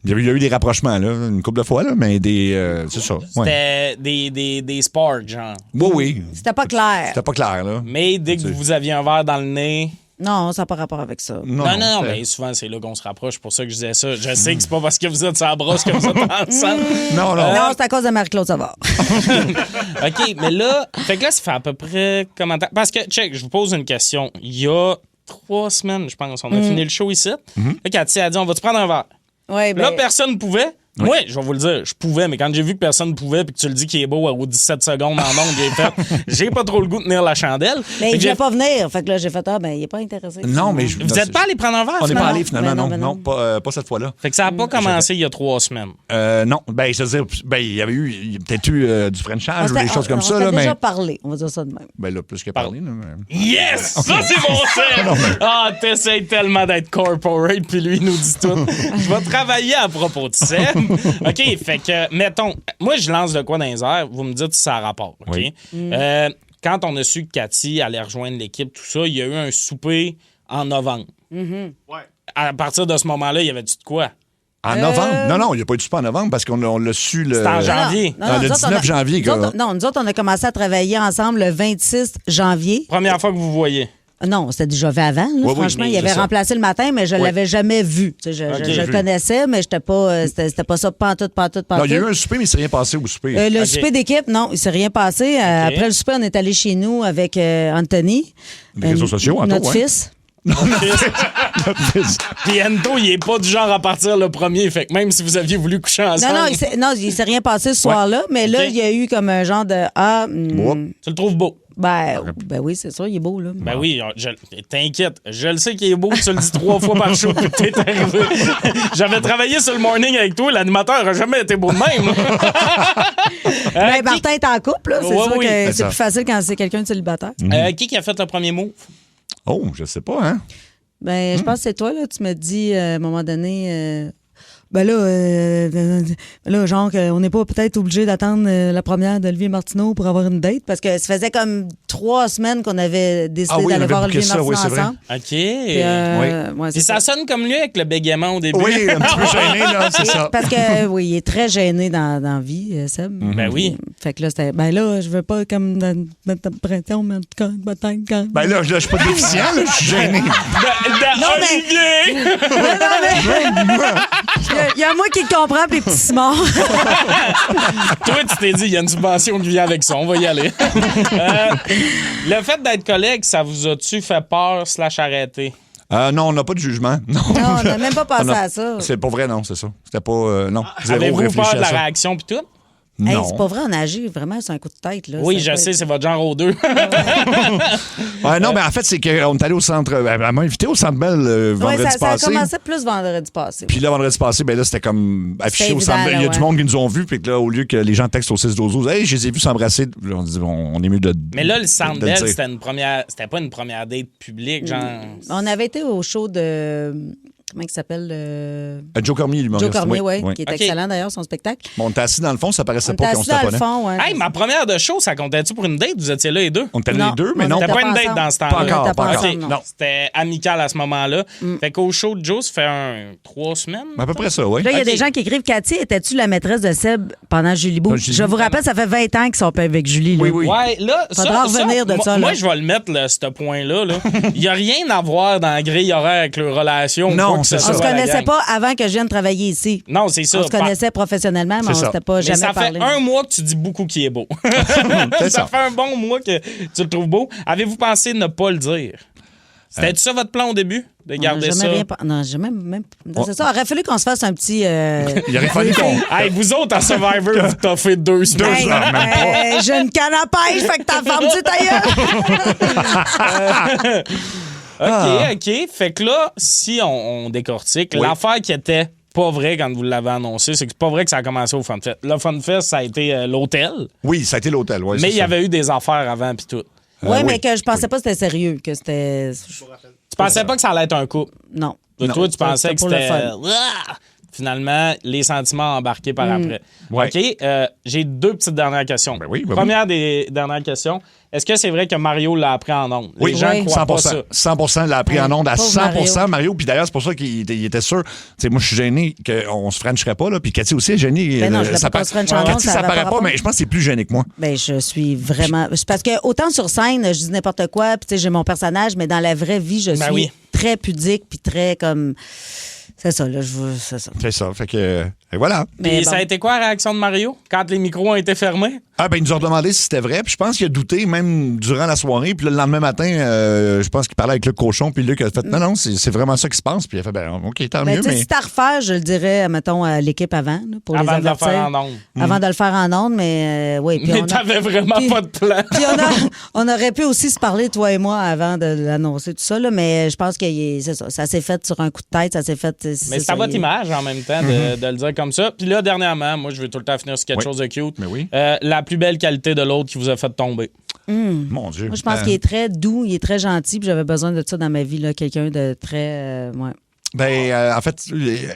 Il y a eu des rapprochements, là, une couple de fois, là, mais c'est ça. C'était des sparks, genre. Oui. C'était pas clair. C'était pas clair, là. Mais dès que vous aviez un verre dans le nez... Non, ça n'a pas rapport avec ça. Non, mais souvent, c'est là qu'on se rapproche. C'est pour ça que je disais ça. Je sais que c'est pas parce que vous êtes sur la brosse que vous êtes ensemble. Non, c'est à cause de Marie-Claude Savard. OK, mais là, fait que là, ça fait à peu près comment... Parce que, check, je vous pose une question. Il y a 3 semaines, je pense, on a fini le show ici. Là, Cathy a dit, on va-tu prendre un verre? Ouais, là, personne ne pouvait. Moi, je vais vous le dire, je pouvais, mais quand j'ai vu que personne ne pouvait puis que tu le dis qu'il est beau aux 17 secondes en ondes, j'ai pas trop le goût de tenir la chandelle. Mais il ne voulait pas venir. Fait que là, j'ai fait, il est pas intéressé. Non, mais... Vous n'êtes pas allé prendre un verre? On n'est pas allé, finalement, non, pas cette fois-là. Fait que ça n'a pas commencé il y a 3 semaines. Non, ben, je veux dire, il y avait peut-être eu du Frenchage ou des choses comme ça. On a déjà parlé, on va dire ça de même. Ben là, plus que parler. Yes! Ça, c'est bon sens! Ah, t'essayes tellement d'être corporate, puis lui, il nous dit tout. Je vais travailler à propos de ça. OK, fait que, mettons, moi, je lance de quoi dans les airs, vous me dites si ça a rapport, OK? Oui. Quand on a su que Cathy allait rejoindre l'équipe, tout ça, il y a eu un souper en novembre. Ouais. À partir de ce moment-là, il y avait-tu de quoi? En novembre? Non, il n'y a pas eu de souper en novembre parce qu'on l'a su le... C'était en janvier. Le 19 janvier. Nous autres, on a commencé à travailler ensemble le 26 janvier. Première fois que vous voyez. Non, c'était déjà fait avant. Là, franchement, il avait remplacé le matin, mais je ne l'avais jamais vu. Je le connaissais, mais c'était pas ça pantoute. Non, il y a eu un souper, mais il ne s'est rien passé au souper. Le souper d'équipe, non, il ne s'est rien passé. Après le souper, on est allé chez nous avec Anthony. Les réseaux sociaux, notre fils. Notre fils. Puis Ento, il est pas du genre à partir le premier. Fait que même si vous aviez voulu coucher ensemble... Non, il s'est rien passé ce soir-là, mais là, il y a eu comme un genre de... Tu le trouves beau? Ben oui, c'est sûr, il est beau, là. Ben oui, t'inquiète. Je le sais qu'il est beau, tu le dis 3 fois par show que t'es arrivé. J'avais travaillé sur le morning avec toi, l'animateur n'a jamais été beau de même. Ben, Martin est en couple, là. C'est sûr que c'est plus facile quand c'est quelqu'un de célibataire. Qui a fait le premier move? Oh, je sais pas, hein? Ben, je pense que c'est toi, là. Tu m'as dit à un moment donné... Ben là, genre, on n'est pas peut-être obligé d'attendre la première d'Olivier Martineau pour avoir une date, parce que ça faisait comme 3 semaines qu'on avait décidé d'aller voir Olivier Martineau ensemble. OK. Puis ça sonne comme lui avec le bégaiement au début. Oui, un petit peu gêné, là, c'est ça. Parce que, oui, il est très gêné dans la vie, Seb. Ben oui. Fait que là, c'était, ben là, je veux pas comme mettre ta pression, mais en tout cas, peut-être. Ben là, je suis pas déficient, là, je suis gêné. Olivier! Il y a moi qui le comprends, puis les petits morts. Toi, tu t'es dit, il y a une subvention qui vient avec ça, on va y aller. Le fait d'être collègue, ça vous a-tu fait peur / arrêté? Non, on n'a pas de jugement. Non, on n'a même pas pensé à ça. C'est pas vrai, non, c'est ça. C'était pas... non, avez-vous peur de la réaction puis tout? Hey, c'est pas vrai, on agit vraiment sur un coup de tête. Là. Oui, je sais, c'est votre genre aux deux. Non, mais en fait, c'est qu'on est allé au centre... Elle m'a invité au Centre Bell vendredi passé. Ça a commencé plus vendredi passé. Puis là, vendredi passé, ben là, c'était comme affiché au Centre Bell. Il y a du monde qui nous ont vus, puis que là, au lieu que les gens textent au 6-12-12, « Hey, je les ai vus s'embrasser », on dit, on est mieux de... Mais là, le Centre Bell, c'était pas une première date publique, genre... On avait été au show de... Comment il s'appelle? Joe Cormier, l'humoriste. Joe Cormier, oui, qui est excellent d'ailleurs, son spectacle. Bon, on était assis dans le fond, ça paraissait pas qu'on se taponnait. On était assis dans le fond, oui. Hey, ma première de show, ça comptait-tu pour une date? Vous étiez là les deux? On était là les deux, mais non. C'était pas une date dans ce temps-là. Pas encore. Non. C'était amical à ce moment-là. Fait qu'au show de Joe, ça fait 3 semaines. À peu près ça, oui. Là, il y a des gens qui écrivent, Cathy, étais-tu la maîtresse de Seb pendant Julie Beau? Je vous rappelle, ça fait 20 ans qu'ils sont avec Julie. Là. Oui, oui. Ouais, là, faudra revenir de ça. Moi, je vais le mettre, ce point-là. Il n'y a rien à voir dans la grille horaire avec leur relation. Non, c'est ça. On se connaissait pas avant que je vienne travailler ici. Non, c'est ça. On se connaissait professionnellement, mais on s'était pas jamais parlé. Ça fait un mois que tu dis beaucoup qu'il est beau. Ça fait un bon mois que tu le trouves beau. Avez-vous pensé ne pas le dire? C'était ça votre plan au début? De garder ça? Non, j'ai même... C'est ça. Il aurait fallu qu'on se fasse un petit... Il aurait fallu qu'on... Hey, vous autres, à Survivor, vous toffez 2 semaines. Même pas. J'ai une canne à pêche, fait que t'as fermé ta gueule. OK. Fait que là, si on décortique, l'affaire qui était pas vrai quand vous l'avez annoncé, c'est que c'est pas vrai que ça a commencé au Fun Fest. Le Fun Fest, ça a été l'hôtel. Oui, ça a été l'hôtel, oui. Mais il y avait eu des affaires avant puis tout. Oui, mais que je pensais pas que c'était sérieux, que c'était... Tu pensais pas que ça allait être un couple? Non. Toi, tu pensais que pour c'était... le fun. Finalement, les sentiments embarqués par après. Ouais. OK, j'ai 2 petites dernières questions. Première des dernières questions. Est-ce que c'est vrai que Mario l'a appris en ondes? Oui, Les gens croient 100%. pas ça. 100% l'a appris en ondes à 100%, Mario. Mario. Puis d'ailleurs, c'est pour ça qu'il était sûr. T'sais, moi, je suis gêné qu'on se frencherait pas, là. Puis Cathy aussi est gênée. Ben non, je l'ai pas se french en ondes, Cathy, ça va paraît pas pas, rapport. mais je pense que c'est plus gêné que moi. Ben, je suis vraiment. C'est parce que autant sur scène, je dis n'importe quoi, puis tu sais, j'ai mon personnage, mais dans la vraie vie, je suis très pudique, puis très comme. C'est ça, là, c'est ça. C'est ça. Fait que. Et voilà. Et ça a été quoi la réaction de Mario quand les micros ont été fermés? Ah, ben, ils nous ont demandé si c'était vrai. Puis je pense qu'il a douté même durant la soirée. Puis le lendemain matin, je pense qu'il parlait avec Luc Cochon. Puis Luc a fait non, c'est vraiment ça qui se passe. Puis il a fait, ben, OK, tant mieux. Mais si t'as à refaire, je le dirais, mettons, à l'équipe avant, là, pour Avant les de le avertir. faire en ondes. Avant de le faire en ondes, mais oui. Mais t'avais vraiment pas de plan. Puis on aurait pu aussi se parler, toi et moi, avant de l'annoncer, tout ça, là, mais je pense que c'est ça. Ça s'est fait sur un coup de tête, ça s'est fait. Mais c'est à votre image en même temps de le dire comme ça. Puis là, dernièrement, moi, je veux tout le temps finir sur quelque chose de cute. Mais oui. La plus belle qualité de l'autre qui vous a fait tomber. Mon Dieu. Moi, je pense qu'il est très doux, il est très gentil, puis j'avais besoin de ça dans ma vie, là, quelqu'un de très. Ben, en fait,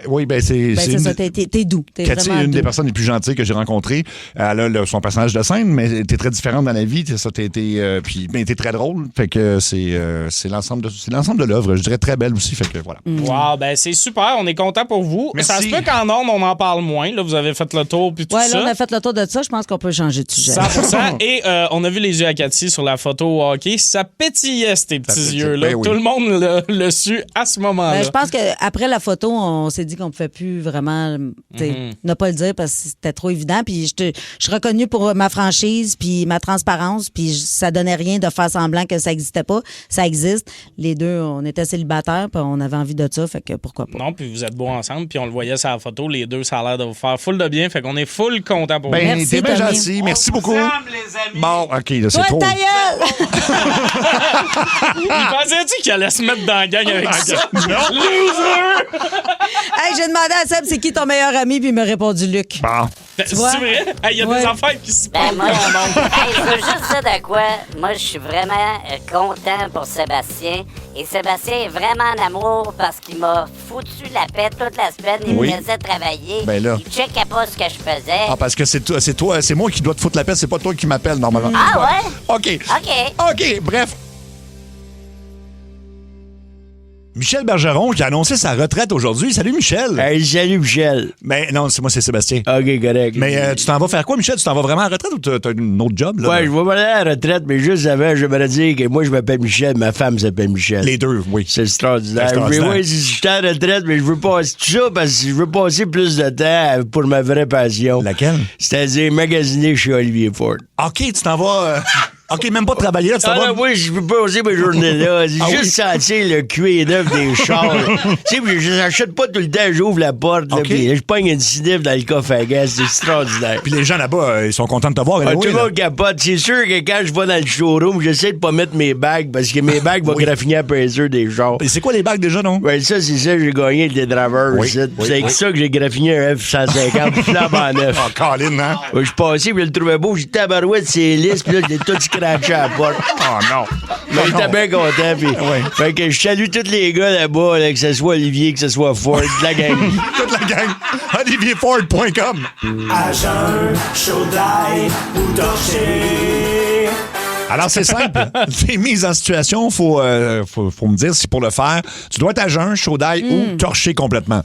oui, ben, c'est. Ben, c'est ça, t'es doux. T'es Cathy vraiment est une des doux. personnes les plus gentilles que j'ai rencontrées. Elle a son personnage de scène, mais t'es très différente dans la vie. Puis, ben, t'es très drôle. Fait que c'est l'ensemble de l'œuvre. Je dirais très belle aussi. Fait que voilà. Wow, ben c'est super. On est content pour vous. Merci. Ça se peut qu'en ondes, on en parle moins. Là, vous avez fait le tour puis tout Ouais, ça. là, on a fait le tour de ça. Je pense qu'on peut changer de sujet. 100%. Et on a vu les yeux à Cathy sur la photo au hockey. Ça pétillait, ces petits yeux-là. Ben oui. Tout le monde l'a su à ce moment-là. Ben, je pense qu'après la photo, on s'est dit qu'on ne pouvait plus vraiment ne pas le dire parce que c'était trop évident. Puis je suis reconnue pour ma franchise puis ma transparence. Puis ça donnait rien de faire semblant que ça n'existait pas. Ça existe. Les deux, on était célibataires puis on avait envie de ça. Fait que pourquoi pas. Non, puis vous êtes beaux ensemble. Puis on le voyait sur la photo. Les deux, ça a l'air de vous faire full de bien. Fait qu'on est full content pour vous. Ben, Merci, t'es bien Tommy. gentil. Merci beaucoup. les amis. Bon, OK, là, c'est Toi, trop. ta gueule! Il pensait-tu qu'il allait se mettre dans la gang avec ça? Loser! Hey, j'ai demandé à Seb, c'est qui ton meilleur ami, puis il m'a répondu Luc. Bon. C'est vois? vrai? Il y a des affaires qui se passent moi, en ondes. hey, je veux juste dire de quoi. Moi, je suis vraiment content pour Sébastien. Et Sébastien est vraiment en amour parce qu'il m'a foutu la paix toute la semaine. Il Oui. me laissait travailler. Ben là. Il checkait pas ce que je faisais. Ah, parce que c'est toi, c'est moi qui dois te foutre la paix, c'est pas toi qui m'appelle normalement. Ah ouais? OK. OK. OK, bref. Michel Bergeron qui a annoncé sa retraite aujourd'hui. Salut Michel. Hey, salut Michel. Mais non, c'est moi, c'est Sébastien. OK, correct. Mais tu t'en vas faire quoi, Michel? Tu t'en vas vraiment à la retraite ou t'as un autre job? Là? Ouais, je vais m'aller à la retraite, mais juste avant, j'aimerais dire que moi, je m'appelle Michel, ma femme s'appelle Michel. Les deux, oui. C'est extraordinaire. C'est extraordinaire. Mais ouais, je suis à la retraite, mais je veux passer tout ça parce que je veux passer plus de temps pour ma vraie passion. Laquelle? C'est-à-dire magasiner chez Olivier Ford. OK, tu t'en vas... OK, même pas travailler là, tu t'en vas... Non, moi, je peux pas passer mes journées là. J'ai juste sentir le cuir neuf des chars. Tu sais, je n'achète pas tout le temps, j'ouvre la porte, là, puis je pogne une sniff dans le coffre à gaz. C'est extraordinaire. Puis les gens là-bas, ils sont contents de te voir. Ah, tout le monde capote. C'est sûr que quand je vais dans le showroom, j'essaie de pas mettre mes bagues parce que mes bagues vont graffiner à Paiser des chars. Et c'est quoi les bagues déjà, non? Ouais, ça, c'est ça que j'ai gagné avec les draveurs. C'est avec ça que j'ai graffiné un F-150 flambe en neuf. Oh, Colin, hein? Ouais, je suis passé, puis je le trouvais beau. J'ai tabarouette, c'est lisse, puis là, j'ai tout scratché à la porte. Oh non. Mais j'étais bien content. Puis, fait que je salue tous les gars là-bas, là, que ce soit Olivier, que ce soit Ford, la gang. Toute la gang. OlivierFord.com. À jeun, chaud d'ail ou torché. Alors, c'est simple. T'es mise en situation, faut me dire si pour le faire, tu dois être à jeun, chaud d'ail ou torché complètement.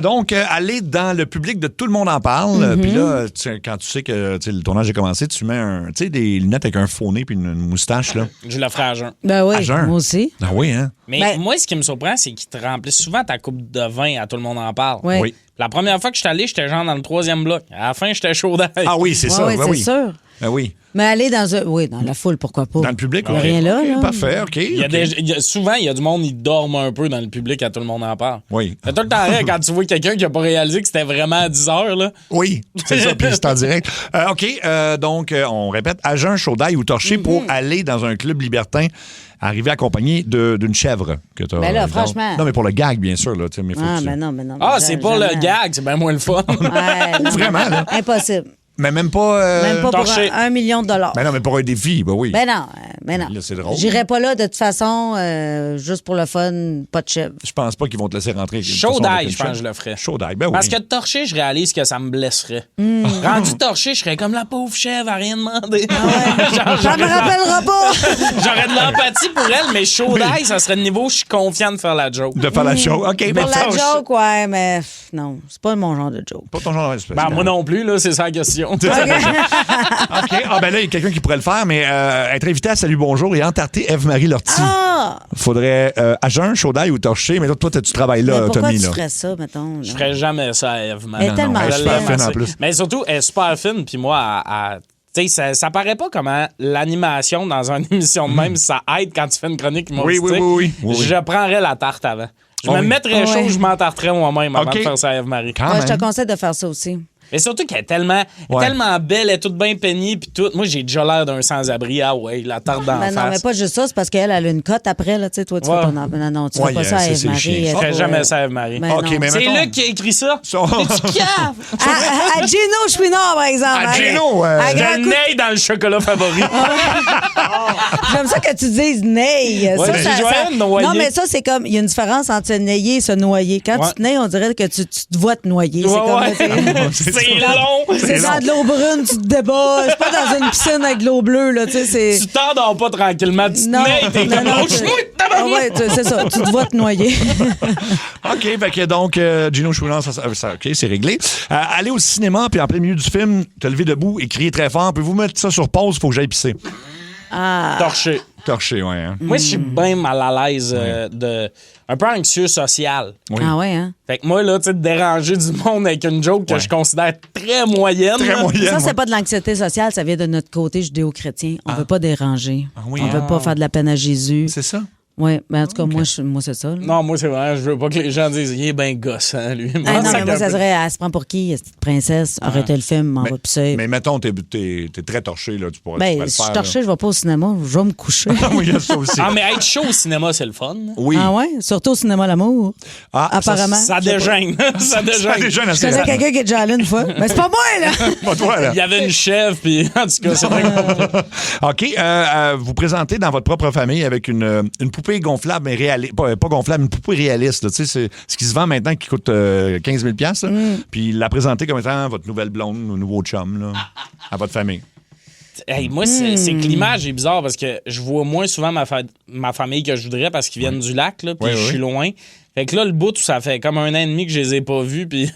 Donc, aller dans le public de Tout le monde en parle. Puis là, quand tu sais que le tournage est commencé, tu mets des lunettes avec un faux nez puis une moustache. Là. Je le ferai à jeun. Ben oui, À jeun. moi aussi. Ah oui, hein? Mais moi, ce qui me surprend, c'est qu'ils te remplissent souvent ta coupe de vin à Tout le monde en parle. Oui. La première fois que je suis allé, j'étais genre dans le 3e bloc. À la fin, j'étais chaud d'ail. Ah oui, c'est ça. Oui, ben c'est oui. sûr. Ben oui. Mais aller dans la foule, pourquoi pas? Dans le public, Il n'y a oui. rien là. Parfait, OK. Souvent, il y a du monde, ils dorment un peu dans le public, à tout le monde en parle. Oui. C'est tout le temps rare quand tu vois quelqu'un qui n'a pas réalisé que c'était vraiment à 10 heures, là. Oui, c'est ça, puis c'est en direct. OK, donc, on répète, à jeun, chaud d'ail ou torché pour aller dans un club libertin, arriver accompagné d'une chèvre que tu as. Ben là, franchement. Non, mais pour le gag, bien sûr. Là, mais non. C'est pas le gag, c'est bien moins le fun. Ouais, Vraiment, là. Impossible. Mais même pas. Même pas pour $1 million. Ben non, mais pour un défi, ben oui. Ben non. Là, c'est drôle. J'irai pas là de toute façon, juste pour le fun, pas de chèvre. Je pense pas qu'ils vont te laisser rentrer. Chaud d'ail, je pense que je le ferais. Chaud d'ail, ben oui. Parce que torché, je réalise que ça me blesserait. Rendu torché, je serais comme la pauvre chèvre à rien demander. Ça me rappellera pas. J'aurais de l'empathie pour elle, mais chaud d'ail, ça serait le niveau où je suis confiant de faire la joke. De faire la show, OK. Pour la joke, ouais, mais non, c'est pas mon genre de joke. Pas ton genre de Ben, moi non plus, là, c'est ça la question. OK. Ah, ben là, il y a quelqu'un qui pourrait le faire, mais être invité à Salut Bonjour et entarter Ève-Marie Lortie. Faudrait à jeun, chaud d'ail ou torché, mais là, toi, tu travailles là, pourquoi Tommy. tu là. ferais ça, mettons? Je ferais jamais ça à Ève-Marie. Elle est tellement elle est super fine en plus. Mais surtout, elle est super fine, puis moi, tu sais, ça paraît pas comment l'animation dans une émission de même, ça aide quand tu fais une chronique humoristique. Oui. Je prendrais la tarte avant. Je me mettrais chaud, je m'entarterais moi-même avant de faire ça à Ève-Marie. Je te conseille de faire ça aussi. Mais surtout qu'elle est tellement belle, elle est toute bien peignée, puis tout. Moi, j'ai déjà l'air d'un sans-abri. Ah ouais, la tarte d'en face. Non, mais pas juste ça, c'est parce qu'elle a une cote après, là, tu sais, toi, tu fais pas... Non, tu fais pas ça à Ève-Marie. Je ferais jamais ça à Ève-Marie. C'est Luc qui a écrit ça. T'es-tu cave? À Gino Chouinard, par exemple. À Gino, j'ai le nez dans le chocolat favori. J'aime ça que tu dises ney. Non, mais ça, c'est comme, il y a une différence entre se nayer et se noyer. Quand tu te nayes, on dirait que tu te vois te noyer. C'est long. C'est dans de l'eau brune, tu te débats. C'est pas dans une piscine avec de l'eau bleue, là, tu sais, c'est... Tu t'endors pas tranquillement, tu te nais, t'es comme ouais, c'est ça, tu te vois te noyer. OK, fait que donc, Gino Chouinard, OK, c'est réglé. Aller au cinéma, puis en plein milieu du film, te lever debout et crier très fort. Pouvez-vous mettre ça sur pause? Faut que j'aille pisser. Torché, ouais. Hein. Moi, je suis bien mal à l'aise un peu anxieux social. Oui. Ah ouais, hein? Fait que moi, là, tu sais, de déranger du monde avec une joke que je considère très moyenne. Ça, c'est pas de l'anxiété sociale, ça vient de notre côté judéo-chrétien. On veut pas déranger. On veut pas faire de la peine à Jésus. C'est ça? Oui, mais en tout cas, moi, c'est ça. Là. Non, moi, c'est vrai. Je veux pas que les gens disent il est bien gossant, lui. Non, mais moi, ça serait elle se prend pour qui, cette princesse? Arrêtez le film, m'en va pisser. Mais mettons, t'es très torché, là. Tu pourrais ben, le faire. Si je suis torché, je vais pas au cinéma, je vais me coucher. Oui, il y a ça aussi. Ah, mais être chaud au cinéma, c'est le fun. Oui. Ah ouais? Surtout au cinéma L'amour. Apparemment. Ça dégêne. Ça dégêne. Je connais quelqu'un qui est déjà allé une fois. Mais c'est pas moi, là! Pas toi, là. Il y avait une chèvre, puis en tout cas, c'est vrai. OK. Vous présentez dans votre propre famille avec une poupée gonflable, mais pas gonflable, une poupée réaliste. C'est ce qui se vend maintenant qui coûte 15 000 $. Puis la présenter comme étant votre nouvelle blonde, ou nouveau chum là, à votre famille. Hey, moi, c'est que l'image est bizarre parce que je vois moins souvent ma famille que je voudrais parce qu'ils viennent du lac, là, puis je suis loin. Fait que là, le bout, ça fait comme 1 an et demi que je les ai pas vus, puis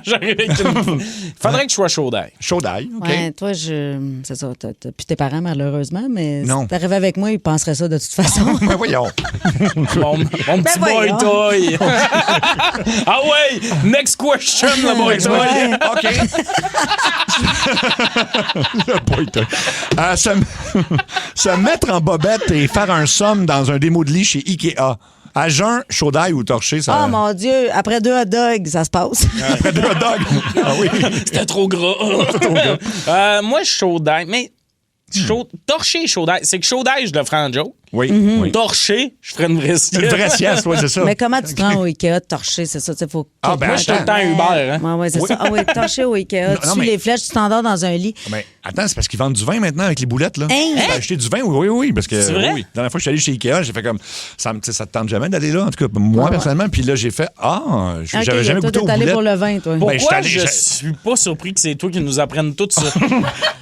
j'arrive avec une... Faudrait que je sois chaud d'ail. Chaud d'ail, OK. Ouais, toi, c'est ça, t'as plus tes parents, malheureusement, mais non. Si t'arrivais avec moi, ils penseraient ça de toute façon. Ben voyons. Mon petit boy toy. Ah ouais, next question, le boy toy. OK. Le boy toy. Se mettre en bobette et faire un somme dans un démo de lit chez Ikea. À jeun, chaud d'ail ou torché, ça... Oh mon Dieu, après 2 hot dogs, ça se passe. Après 2 hot dogs? Ah oui. C'était trop gras. Moi, chaud d'ail, mais torché et chaud d'ail. C'est que chaud d'ail, je le ferai en joke. Oui. Oui. Torché, je ferais une vraie sieste. Une vraie sieste, oui, c'est ça. Mais comment tu te rends au Ikea torché, c'est ça? Faut ben, moi, je suis tout le temps Uber. Hein? Ouais, c'est ça. Ah oui, torché au Ikea. Tu suis les flèches, tu t'endors dans un lit. Mais attends, c'est parce qu'ils vendent du vin maintenant avec les boulettes, là. Hein? Tu peux acheter du vin, oui, parce que... C'est vrai? Oui. La dernière fois que je suis allé chez Ikea, j'ai fait comme... Ça te tente jamais d'aller là, en tout cas, moi, personnellement. Puis là, j'ai fait... j'avais jamais goûté aux boulettes. T'es allé pour le vin, toi. Pourquoi je suis pas surpris que c'est toi qui nous apprennes tout ça?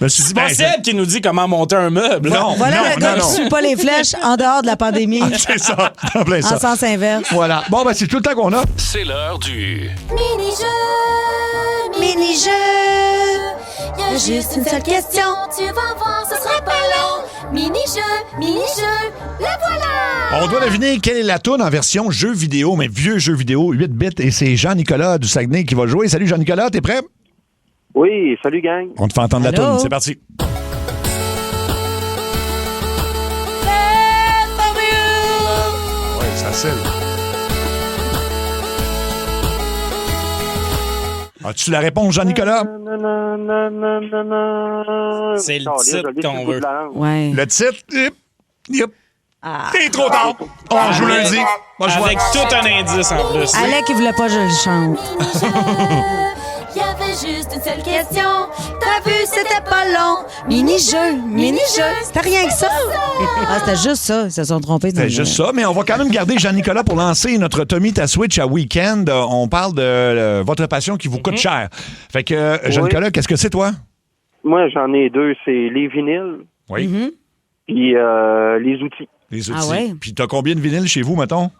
C'est pas Seb qui nous dit comment monter un meuble. Non, voilà le gars qui suit pas les flèches en dehors de la pandémie. C'est ça, en plein ça. En sens inverse. Voilà. Bon, ben c'est tout le temps qu'on a. C'est l'heure du... Mini-jeu. Y a juste une seule question, tu vas voir, ce sera pas long. Mini-jeu, le voilà. On doit deviner quelle est la toune en version jeu vidéo, mais vieux jeu vidéo, 8 bits. Et c'est Jean-Nicolas du Saguenay qui va jouer. Salut Jean-Nicolas, t'es prêt? Oui, salut gang. On te fait entendre la toune, c'est parti. facile. As-tu la réponse, Jean-Nicolas? C'est le titre qu'on veut. Ouais. Le titre? Yep. Ah. T'es trop tard. On joue lundi. Moi, je Avec vois. tout un indice en plus. Alec, il voulait pas que je le chante. Il y avait juste une seule question. T'as vu, c'était pas long. Mini-jeu, mini-jeu. C'était rien que ça. Ah, c'était juste ça. Ils se sont trompés. C'est juste ça, mais on va quand même garder Jean-Nicolas pour lancer notre Tommy ta Switch à Week-end. On parle de votre passion qui vous coûte cher. Fait que, Jean-Nicolas, qu'est-ce que c'est, toi? Moi, j'en ai deux. C'est les vinyles. Oui. Puis les outils. Les outils. Ah ouais? Puis t'as combien de vinyles chez vous, mettons?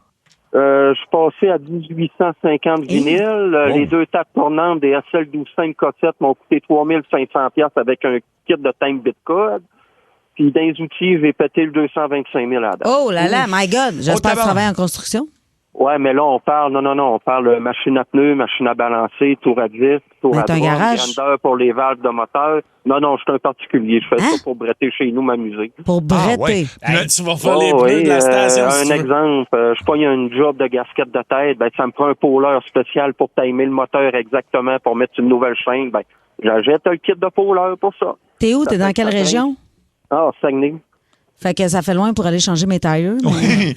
Je suis passé à 1850 vinyles. Les deux tables tournantes des SL12.5 cassettes m'ont coûté 3500$ avec un kit de time bitcode. Puis dans les outils, j'ai pété le 225 000 à la date. Oh là là, my God. J'espère que tu travailles en construction. Ouais, mais là, on parle, on parle machine à pneus, machine à balancer, tour à vis, tour à t'as un droite, garage? grinder pour les valves de moteur. Non, je suis un particulier. Je fais ça pour bretter chez nous, m'amuser. Pour bretter. Hey, tu vas faire les pneus de la station. si Un tu veux. exemple, je pogne un job de gasquette de tête, ça me prend un pôleur spécial pour timer le moteur exactement, pour mettre une nouvelle chaîne. J'achète un kit de pôleur pour ça. T'es où? T'es dans quelle région? Ah, Saguenay. Fait que ça fait loin pour aller changer mes tailleurs. Oui.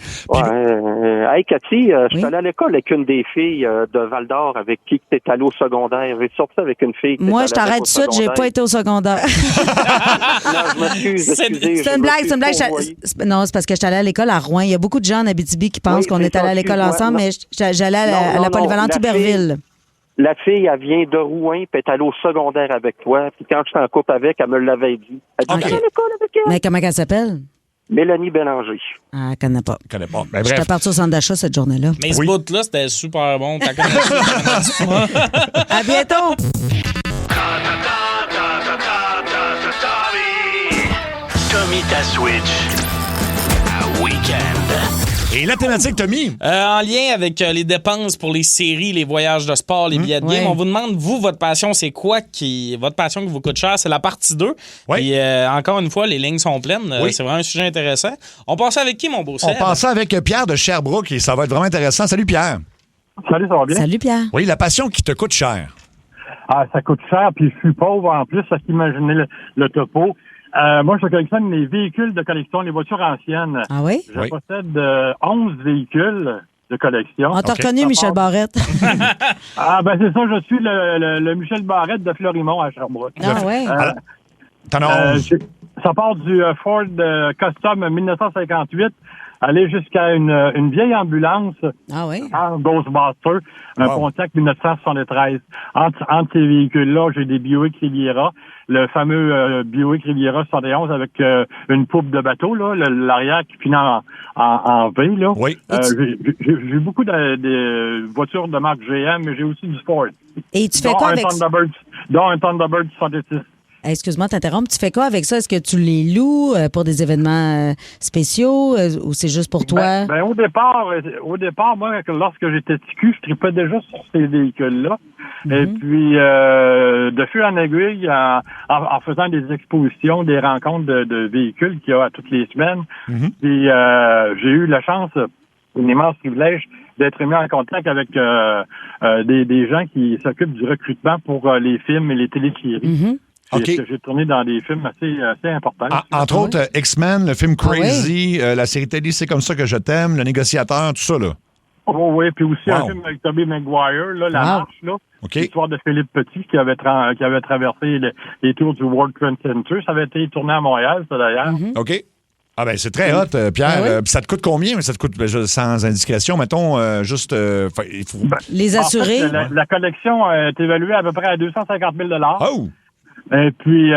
Hey, Cathy, je suis allé à l'école avec une des filles de Val-d'Or avec qui tu es allé au secondaire. J'ai sorti avec une fille. Moi, je t'arrête tout de suite, j'ai pas été au secondaire. Non, je m'excuse. C'est une blague, c'est une blague. Non, c'est parce que j'étais allée à l'école à Rouen. Il y a beaucoup de gens en Abitibi qui pensent qu'on est allé à l'école ensemble, mais j'allais à la polyvalente Tuberville. La fille, elle vient de Rouen, puis elle est allée au secondaire avec toi. Puis quand j'étais en couple avec, elle me l'avait dit. Elle dit, OK. allé à l'école avec elle. Mais comment elle s'appelle? Mélanie Bélanger. Ah, elle connaît pas. Je connais pas. Ben, J'étais bref. partie au centre d'achat cette journée-là. Mais ce bout-là, c'était super bon. T'as connu À bientôt! Tommy ta Switch à Week-end. Et la thématique, Tommy? En lien avec les dépenses pour les séries, les voyages de sport, les billets de game, on vous demande, vous, votre passion, c'est quoi votre passion qui vous coûte cher? C'est la partie 2. Oui. Puis, encore une fois, les lignes sont pleines. Oui. C'est vraiment un sujet intéressant. On passe avec qui, mon beau On Seb? passait avec Pierre de Sherbrooke et ça va être vraiment intéressant. Salut, Pierre. Salut, ça va bien? Salut, Pierre. Oui, la passion qui te coûte cher. Ah, ça coûte cher, puis je suis pauvre en plus, parce qu'imaginez le topo. Moi, je collectionne les véhicules de collection, les voitures anciennes. Ah oui? Je possède 11 véhicules de collection. On t'a reconnu, Michel Barrette. Ah, ben c'est ça, je suis le Michel Barrette de Fleurimont à Sherbrooke. Ah ouais? T'en as 11. Ça part du Ford Custom 1958, aller jusqu'à une vieille ambulance. Ah oui? En Ghostbuster, un Pontiac 1973. Entre ces véhicules-là, j'ai des Buick Riviera, le fameux Buick Riviera 71 avec une poupe de bateau, là, l'arrière qui finit en V. Là. Oui. J'ai beaucoup de voitures de marque GM, mais j'ai aussi du Ford. Et tu fais quoi avec ça? Dont un Thunderbird 76. Excuse-moi de t'interrompre. Tu fais quoi avec ça? Est-ce que tu les loues pour des événements spéciaux ou c'est juste pour toi? Au départ, moi, lorsque j'étais petit cul, je tripais déjà sur ces véhicules-là. Et puis, de fil en aiguille, en faisant des expositions, des rencontres de véhicules qu'il y a toutes les semaines, puis j'ai eu la chance, un immense privilège, d'être mis en contact avec des gens qui s'occupent du recrutement pour les films et les téléséries. Okay. J'ai tourné dans des films assez importants. Entre autres, X-Men, le film Crazy, la série télé C'est comme ça que je t'aime, Le Négociateur, tout ça, là. Oh, oui, puis aussi un film avec Tobey Maguire, là, La Marche, là. L'histoire de Philippe Petit qui avait traversé les tours du World Trade Center. Ça avait été tourné à Montréal, ça, d'ailleurs. OK. Ah ben c'est très hot, Pierre. Ça te coûte combien? Ça te coûte, sans indiscrétion, mettons, juste... il faut... Les assurer? En fait, la collection est évaluée à peu près à 250 000 $. Oh! Et puis,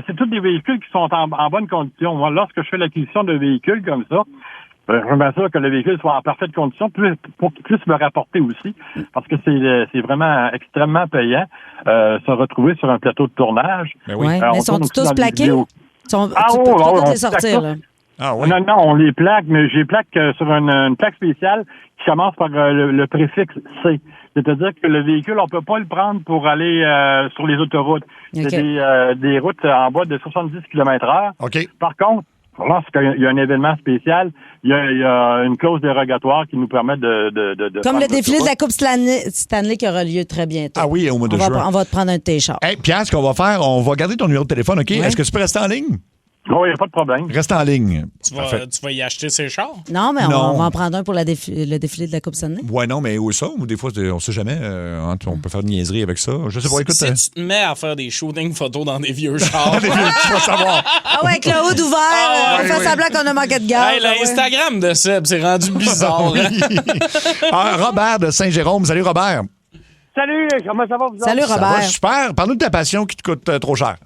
c'est tous des véhicules qui sont en bonne condition. Moi, lorsque je fais l'acquisition de véhicules comme ça, je m'assure que le véhicule soit en parfaite condition pour qu'il puisse me rapporter aussi, parce que c'est vraiment extrêmement payant se retrouver sur un plateau de tournage. Mais oui. Mais sont tous plaqués? Tu peux toutes les sortir, là. Ah, oui. Non, on les plaque, mais j'ai plaque sur une plaque spéciale qui commence par le préfixe C. C'est-à-dire que le véhicule, on peut pas le prendre pour aller sur les autoroutes. Okay. C'est des routes en bas de 70 km/h. Okay. Par contre, lorsqu'il y a un événement spécial, il y a une clause dérogatoire qui nous permet de Comme le défilé de la Coupe Stanley qui aura lieu très bientôt. Ah oui, au mois de juin. On va te prendre un de tes chars. Hey, Pierre, ce qu'on va faire, on va garder ton numéro de téléphone, OK? Ouais. Est-ce que tu peux rester en ligne? Oui, il n'y a pas de problème. Reste en ligne. Tu vas y acheter ses chars? Non, mais on va en prendre un pour le défilé de la Coupe Stanley. Ouais, non, mais où ça? Ou des fois, on ne sait jamais. On peut faire une niaiserie avec ça. Je sais pas, écoute. Si tu te mets à faire des shootings photos dans des vieux chars. Tu vas savoir. Ah ouais, avec le hood ouvert, on fait semblant qu'on a manqué de gaz. Hey, l'Instagram de Seb, c'est rendu bizarre. Robert de Saint-Jérôme. Salut, Robert. Salut, comment ça va, vous Salut, autres? Robert. Ça va super. Parle-nous de ta passion qui te coûte trop cher.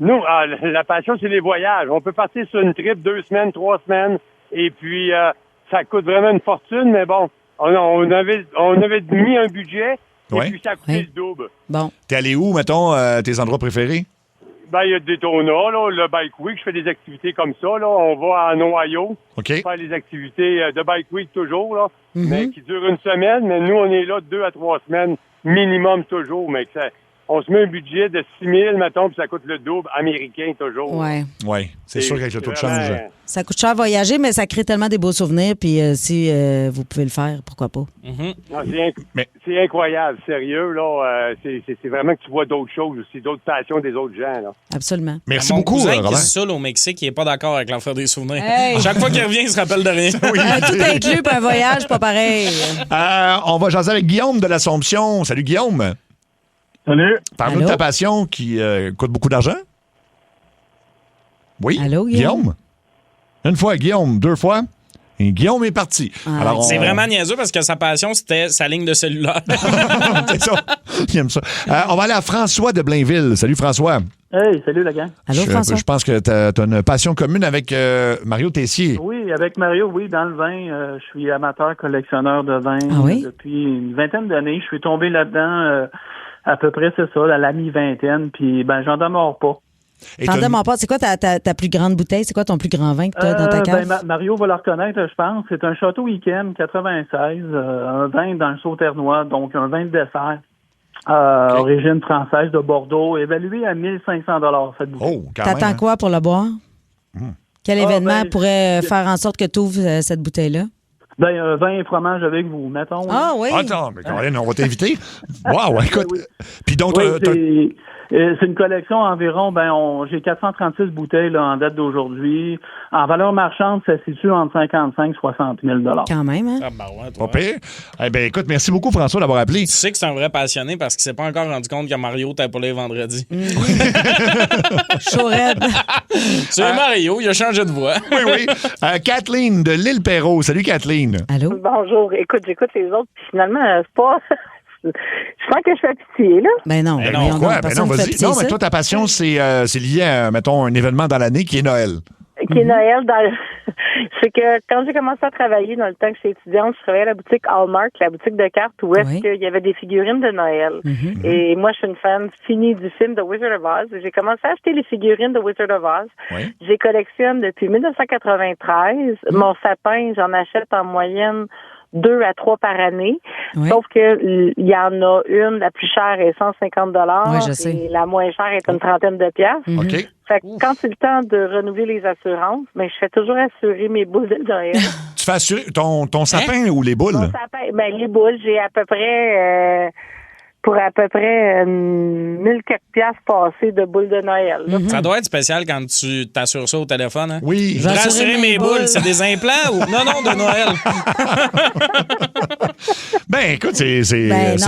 Nous, la passion, c'est les voyages. On peut partir sur une trip 2 semaines, 3 semaines, et puis ça coûte vraiment une fortune, mais bon, on avait mis un budget, et puis ça a coûté le double. Bon. T'es allé où, mettons, tes endroits préférés? Ben, il y a Daytona, là, le Bike Week, je fais des activités comme ça, là. On va en Ohio, faire les activités de Bike Week toujours, là, mais qui durent une semaine, mais nous, on est là 2 à 3 semaines minimum toujours, mais on se met un budget de 6 000, mettons, puis ça coûte le double américain toujours. Oui, c'est sûr qu'avec le taux de change. Ça coûte cher à voyager, mais ça crée tellement des beaux souvenirs. Puis si vous pouvez le faire, pourquoi pas? Non, c'est incroyable, sérieux. Là, c'est vraiment que tu vois d'autres choses aussi, d'autres passions des autres gens. Là. Absolument. Merci beaucoup, Robert. Robert. Qui se saoule au Mexique, il n'est pas d'accord avec l'enfer des souvenirs. Hey. Chaque fois qu'il revient, il se rappelle de rien. Tout inclus, puis un voyage, pas pareil. On va jaser avec Guillaume de l'Assomption. Salut, Guillaume. Salut. Parle-nous de ta passion qui coûte beaucoup d'argent. Oui. Allô, Guillaume? Une fois, Guillaume. 2 fois. Et Guillaume est parti. Alors, c'est vraiment niaiseux parce que sa passion, c'était sa ligne de cellulaire. C'est ça. Il aime ça. On va aller à François de Blainville. Salut, François. Hey, salut, la gang. Allô, François? Je pense que tu as une passion commune avec Mario Tessier. Oui, avec Mario, oui, dans le vin. Je suis amateur collectionneur de vin depuis une vingtaine d'années. Je suis tombé là-dedans à peu près, c'est ça, à la mi-vingtaine. Puis, j'en demeure pas. T'en demandes pas. C'est quoi ta plus grande bouteille? C'est quoi ton plus grand vin que tu as dans ta cave? Mario va le reconnaître, je pense. C'est un Château Yquem 96, un vin dans le Sauternois, donc un vin de dessert. Origine française de Bordeaux, évalué à 1 500 $ cette bouteille. Oh, t'attends quoi pour le boire? Quel événement pourrait faire en sorte que tu ouvres cette bouteille-là? Un vin et fromage avec vous, mettons. Ah oui? Attends, mais Caroline, on va t'inviter. Wow, écoute. Puis donc, c'est une collection environ, j'ai 436 bouteilles là, en date d'aujourd'hui. En valeur marchande, ça se situe entre 55 et 60 000 $. Quand même, hein? Ah, ouais, pas pire. Eh bien, écoute, merci beaucoup, François, d'avoir appelé. Tu sais que c'est un vrai passionné parce qu'il s'est pas encore rendu compte que Mario t'a pas les vendredis. Chaurette. C'est Mario, il a changé de voix. Oui. Kathleen de l'Île-Perrot. Salut, Kathleen. Allô? Bonjour. Écoute, j'écoute les autres, puis finalement, c'est pas... Je sens que je fais pitié, là. Ben non. Pourquoi? Ben non, vas-y. Non, mais toi, ta passion, c'est lié à, mettons, un événement dans l'année qui est Noël. Qui est Noël. C'est que quand j'ai commencé à travailler dans le temps que j'étais étudiante, je travaillais à la boutique Hallmark, la boutique de cartes, où est-ce qu'il y avait des figurines de Noël. Et moi, je suis une fan finie du film The Wizard of Oz. J'ai commencé à acheter les figurines de Wizard of Oz. J'ai collectionne depuis 1993. Mon sapin, j'en achète en moyenne 2 à 3 par année. Sauf que il y en a une, la plus chère est 150 $. Et la moins chère est une trentaine de piastres. Fait que quand c'est le temps de renouveler les assurances, je fais toujours assurer mes boules de Noël. Tu fais assurer ton sapin ou les boules? Mon sapin, les boules, j'ai à peu près... pour à peu près 1004 piastres passées de boules de Noël. Ça doit être spécial quand tu t'assures ça au téléphone. Hein? Oui. Je vais assurer mes boules. C'est des implants ou... Non, de Noël. Écoute, c'est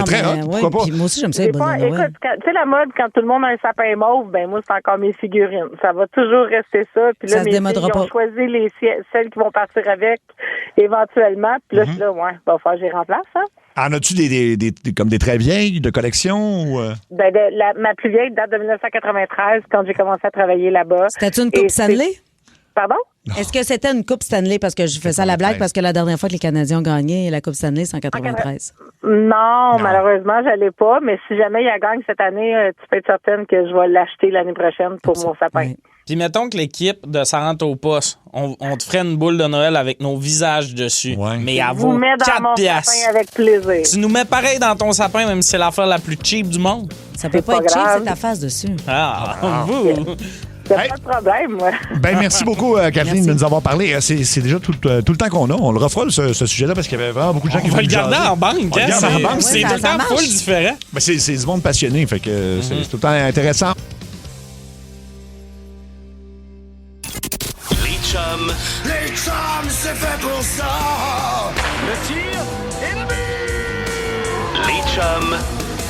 très hot. Pourquoi pas? Moi aussi, j'aime ça, les boules de Noël. Écoute, tu sais, la mode, quand tout le monde a un sapin mauve, moi, c'est encore mes figurines. Ça va toujours rester ça. Puis là, mes filles ont choisi celles qui vont partir avec éventuellement. Puis là, je suis là, va falloir que j'y remplace, hein? En as-tu comme des très vieilles de collection? Ou... ma plus vieille date de 1993, quand j'ai commencé à travailler là-bas. C'était-tu une Coupe Stanley? Pardon? Non. Est-ce que c'était une Coupe Stanley? Parce que je fais ça à la blague, parce que la dernière fois que les Canadiens ont gagné la Coupe Stanley, c'est en 93. Non, malheureusement, j'allais pas. Mais si jamais il y a gagne cette année, tu peux être certaine que je vais l'acheter l'année prochaine pour mon sapin. Oui. Puis mettons que l'équipe de Sarante au poste, on te ferait une boule de Noël avec nos visages dessus. Mais elle vaut 4 piastres. Sapin avec plaisir. Tu nous mets pareil dans ton sapin, même si c'est l'affaire la plus cheap du monde. Ça peut pas être cheap, c'est ta face dessus. Vous! C'est pas de problème, moi. Ben, merci beaucoup, Kathleen, de nous avoir parlé. C'est déjà tout le temps qu'on a. On le refera, ce sujet-là, parce qu'il y avait vraiment beaucoup de gens qui voulaient le garder en banque. C'est tout le temps full différent. Ben, c'est du monde passionné, fait que c'est tout le temps intéressant. Les chums, c'est fait pour ça. Le tir et le but. Les chums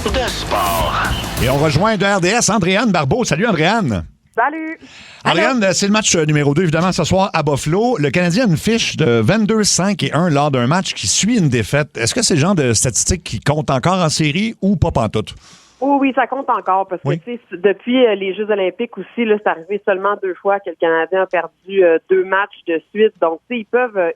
de sport. Et on rejoint de RDS Andréane Barbeau. Salut, Andréane. Salut. Andréane, c'est le match numéro 2, évidemment, ce soir à Buffalo. Le Canadien a une fiche de 22-5-1 lors d'un match qui suit une défaite. Est-ce que c'est le genre de statistique qui compte encore en série ou pas pantoute? Oh oui, ça compte encore parce que tu sais, depuis les Jeux olympiques aussi, là, c'est arrivé seulement 2 fois que le Canadien a perdu 2 matchs de suite. Donc, tu sais,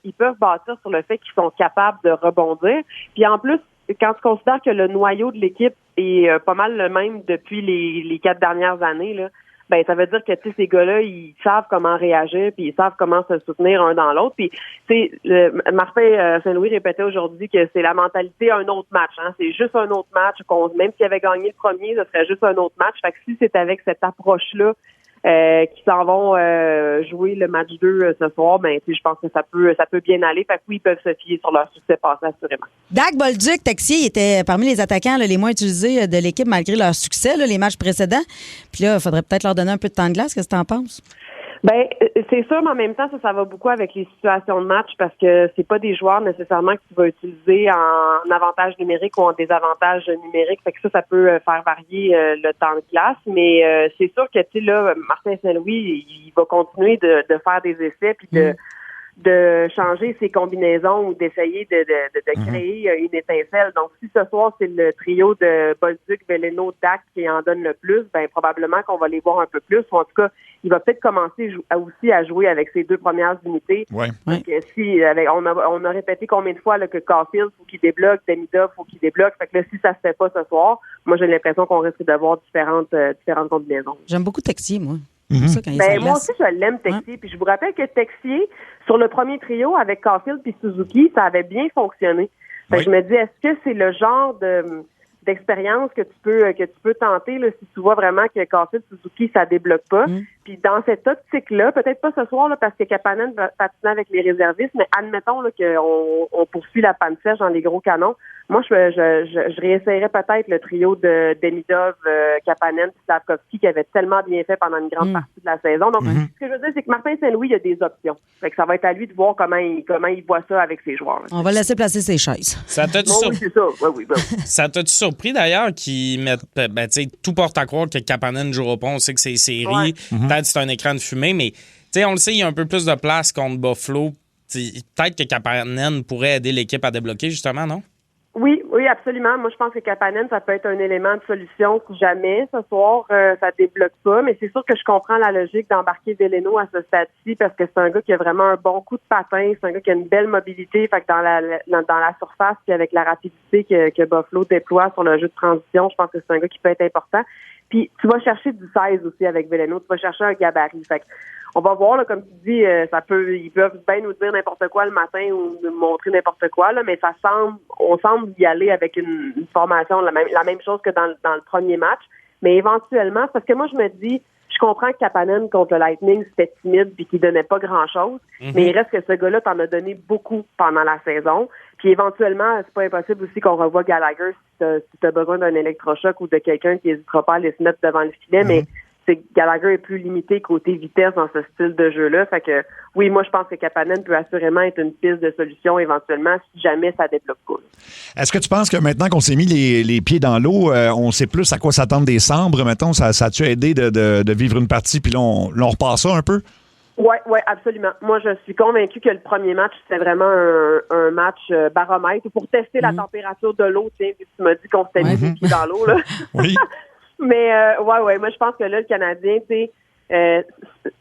ils peuvent bâtir sur le fait qu'ils sont capables de rebondir. Puis en plus, quand tu considères que le noyau de l'équipe est pas mal le même depuis les 4 dernières années, là, ben ça veut dire que tu sais ces gars-là, ils savent comment réagir, puis ils savent comment se soutenir un dans l'autre. Puis tu sais, Martin Saint-Louis répétait aujourd'hui que c'est la mentalité un autre match. Hein, c'est juste un autre match. Même s'il avait gagné le premier, ce serait juste un autre match. Fait que si c'est avec cette approche-là qui s'en vont jouer le match 2 ce soir, ben je pense que ça peut bien aller. Fait que oui, ils peuvent se fier sur leur succès passé, assurément. Dak Bolduc, Texier, il était parmi les attaquants les moins utilisés de l'équipe malgré leur succès, les matchs précédents. Puis là, il faudrait peut-être leur donner un peu de temps de glace. Qu'est-ce que tu en penses? Ben, c'est sûr, mais en même temps, ça va beaucoup avec les situations de match parce que c'est pas des joueurs nécessairement que tu vas utiliser en avantage numérique ou en désavantage numérique. Fait que ça peut faire varier le temps de glace. Mais c'est sûr que, tu sais, là, Martin Saint-Louis, il va continuer de faire des essais puis de changer ses combinaisons ou d'essayer de créer une étincelle. Donc, si ce soir, c'est le trio de Bolduc, Veleno, Dak qui en donne le plus, ben probablement qu'on va les voir un peu plus. Ou en tout cas, il va peut-être commencer aussi à jouer avec ses 2 premières unités. Ouais. Donc, on a répété combien de fois là, que Caulfield, faut qu'il débloque, Demidov, faut qu'il débloque. Fait que là, si ça se fait pas ce soir, moi, j'ai l'impression qu'on risque d'avoir différentes combinaisons. J'aime beaucoup Texier, moi. Ça, moi aussi, je l'aime, Texier. Puis je vous rappelle que Texier, sur le premier trio avec Caulfield puis Suzuki, ça avait bien fonctionné. Fait que je me dis, est-ce que c'est le genre d'expérience que tu peux tenter là, si tu vois vraiment que Caulfield, Suzuki, ça débloque pas. Puis dans cette optique-là, peut-être pas ce soir là, parce que Kapanen va patiner avec les réservistes, mais admettons là, qu'on poursuit la panne sèche dans les gros canons. Moi, je réessayerais peut-être le trio de Demidov, Kapanen, Slavkovski qui avait tellement bien fait pendant une grande partie de la saison. Donc, ce que je veux dire, c'est que Martin Saint-Louis, il a des options. Fait que ça va être à lui de voir comment il voit ça avec ses joueurs. On va laisser placer ses chaises. Ça t'a-tu oui, c'est ça. Oui. Ça t'a-tu surpris d'ailleurs qu'ils mettent, tu sais, tout porte à croire que Kapanen ne jouera pas. On sait que c'est série. Ouais. Peut-être que c'est un écran de fumée, mais tu sais, on le sait, il y a un peu plus de place contre Buffalo. Peut-être que Kapanen pourrait aider l'équipe à débloquer, justement, non? Oui, absolument. Moi, je pense que Kapanen, ça peut être un élément de solution si jamais ce soir, ça débloque pas. Mais c'est sûr que je comprends la logique d'embarquer Veleno à ce stade-ci parce que c'est un gars qui a vraiment un bon coup de patin. C'est un gars qui a une belle mobilité. Fait que dans la surface puis avec la rapidité que Buffalo déploie sur le jeu de transition, je pense que c'est un gars qui peut être important. Puis tu vas chercher du 16 aussi avec Veleno. Tu vas chercher un gabarit. Fait que on va voir, là, comme tu dis, ils peuvent bien nous dire n'importe quoi le matin ou nous montrer n'importe quoi, là, mais on semble y aller avec une formation, la même chose que dans le premier match. Mais éventuellement, parce que moi, je me dis, je comprends que Kapanen contre le Lightning, c'était timide puis qu'il donnait pas grand-chose, mais il reste que ce gars-là t'en a donné beaucoup pendant la saison. Puis éventuellement, c'est pas impossible aussi qu'on revoie Gallagher si t'as besoin d'un électrochoc ou de quelqu'un qui n'hésitera pas à aller se mettre devant le filet, mais c'est que Gallagher est plus limité côté vitesse dans ce style de jeu-là. Fait que, oui, moi, je pense que Kapanen peut assurément être une piste de solution éventuellement si jamais ça débloque pas. Est-ce que tu penses que maintenant qu'on s'est mis les pieds dans l'eau, on sait plus à quoi s'attendre des Sabres? Mettons, ça a-tu aidé de vivre une partie puis là, on repart ça un peu? Oui, absolument. Moi, je suis convaincue que le premier match, c'était vraiment un match baromètre pour tester la température de l'eau. Tiens, tu m'as dit qu'on s'était mis les pieds dans l'eau, là. Oui. Mais ouais, moi je pense que là, le Canadien, tu sais,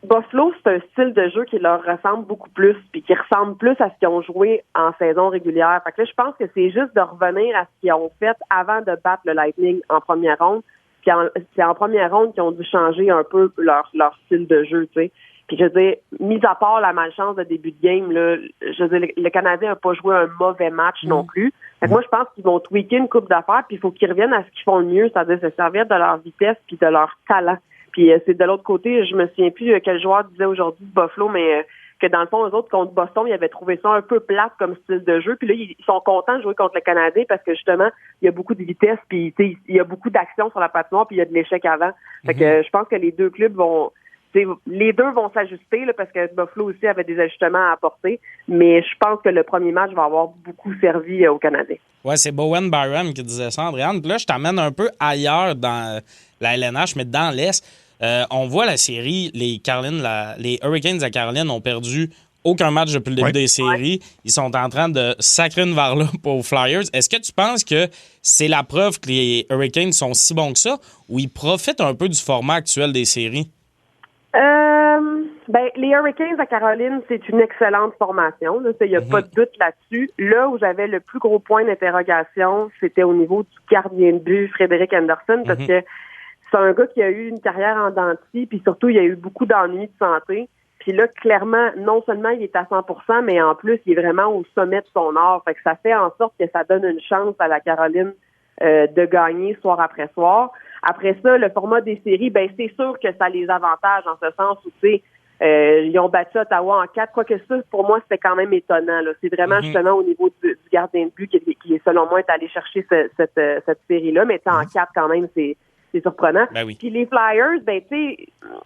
Buffalo, c'est un style de jeu qui leur ressemble beaucoup plus, puis qui ressemble plus à ce qu'ils ont joué en saison régulière. Fait que là, je pense que c'est juste de revenir à ce qu'ils ont fait avant de battre le Lightning en première ronde. Puis c'est en première ronde qu'ils ont dû changer un peu leur style de jeu, tu sais. Puis je veux dire, mis à part la malchance de début de game, là, je veux dire, le Canadien n'a pas joué un mauvais match non plus. Fait que moi, je pense qu'ils vont tweaker une coupe d'affaires, puis il faut qu'ils reviennent à ce qu'ils font le mieux, c'est-à-dire se servir de leur vitesse puis de leur talent. Puis c'est de l'autre côté, je me souviens plus quel joueur disait aujourd'hui de Buffalo, mais que dans le fond, eux autres, contre Boston, ils avaient trouvé ça un peu plate comme style de jeu. Puis là, ils sont contents de jouer contre le Canadien parce que justement, il y a beaucoup de vitesse, puis il y a beaucoup d'action sur la patinoire, puis il y a de l'échec avant. Fait que je pense que les deux clubs vont s'ajuster là, parce que Buffalo aussi avait des ajustements à apporter. Mais je pense que le premier match va avoir beaucoup servi aux Canadiens. Ouais, c'est Bowen Byram qui disait ça, Andréane. Puis là, je t'amène un peu ailleurs dans la LNH, mais dans l'Est. On voit la série, les Hurricanes à Caroline ont perdu aucun match depuis le début des séries. Ils sont en train de sacrer une varlope aux Flyers. Est-ce que tu penses que c'est la preuve que les Hurricanes sont si bons que ça ou ils profitent un peu du format actuel des séries? Les Hurricanes à Caroline, c'est une excellente formation. Il n'y a pas de doute là-dessus. Là où j'avais le plus gros point d'interrogation, c'était au niveau du gardien de but, Frédéric Anderson, parce que c'est un gars qui a eu une carrière en dents de scie, puis surtout, il a eu beaucoup d'ennuis de santé. Puis là, clairement, non seulement il est à 100%, mais en plus, il est vraiment au sommet de son art. Fait que ça fait en sorte que ça donne une chance à la Caroline de gagner soir après soir. Après ça, le format des séries, c'est sûr que ça les avantage en ce sens où, tu sais, ils ont battu Ottawa en 4. Quoique ça, pour moi, c'était quand même étonnant. Là. C'est vraiment justement au niveau du gardien de but qui est, selon moi, est allé chercher cette série-là. Mais en 4, quand même, c'est surprenant. Puis les Flyers, tu sais,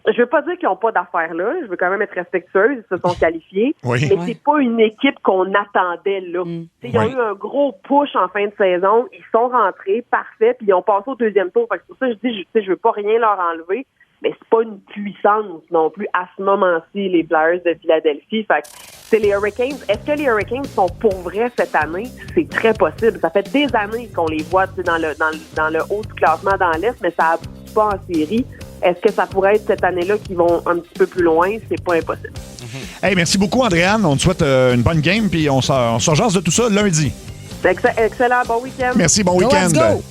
je veux pas dire qu'ils n'ont pas d'affaires là. Je veux quand même être respectueuse. Ils se sont qualifiés. Mais c'est pas une équipe qu'on attendait là. Ils ont eu un gros push en fin de saison. Ils sont rentrés, parfait, puis ils ont passé au deuxième tour. Fait que pour ça, je dis, je veux pas rien leur enlever. Mais c'est pas une puissance non plus à ce moment-ci, les Flyers de Philadelphie. Fait que c'est les Hurricanes. Est-ce que les Hurricanes sont pour vrai cette année? C'est très possible. Ça fait des années qu'on les voit dans le haut du classement dans l'Est, mais ça aboutit pas en série. Est-ce que ça pourrait être cette année-là qu'ils vont un petit peu plus loin? C'est pas impossible. Hey, merci beaucoup, Andréane. On te souhaite une bonne game, puis on s'en jase de tout ça lundi. Excellent. Bon week-end. Merci, bon week-end. Let's go.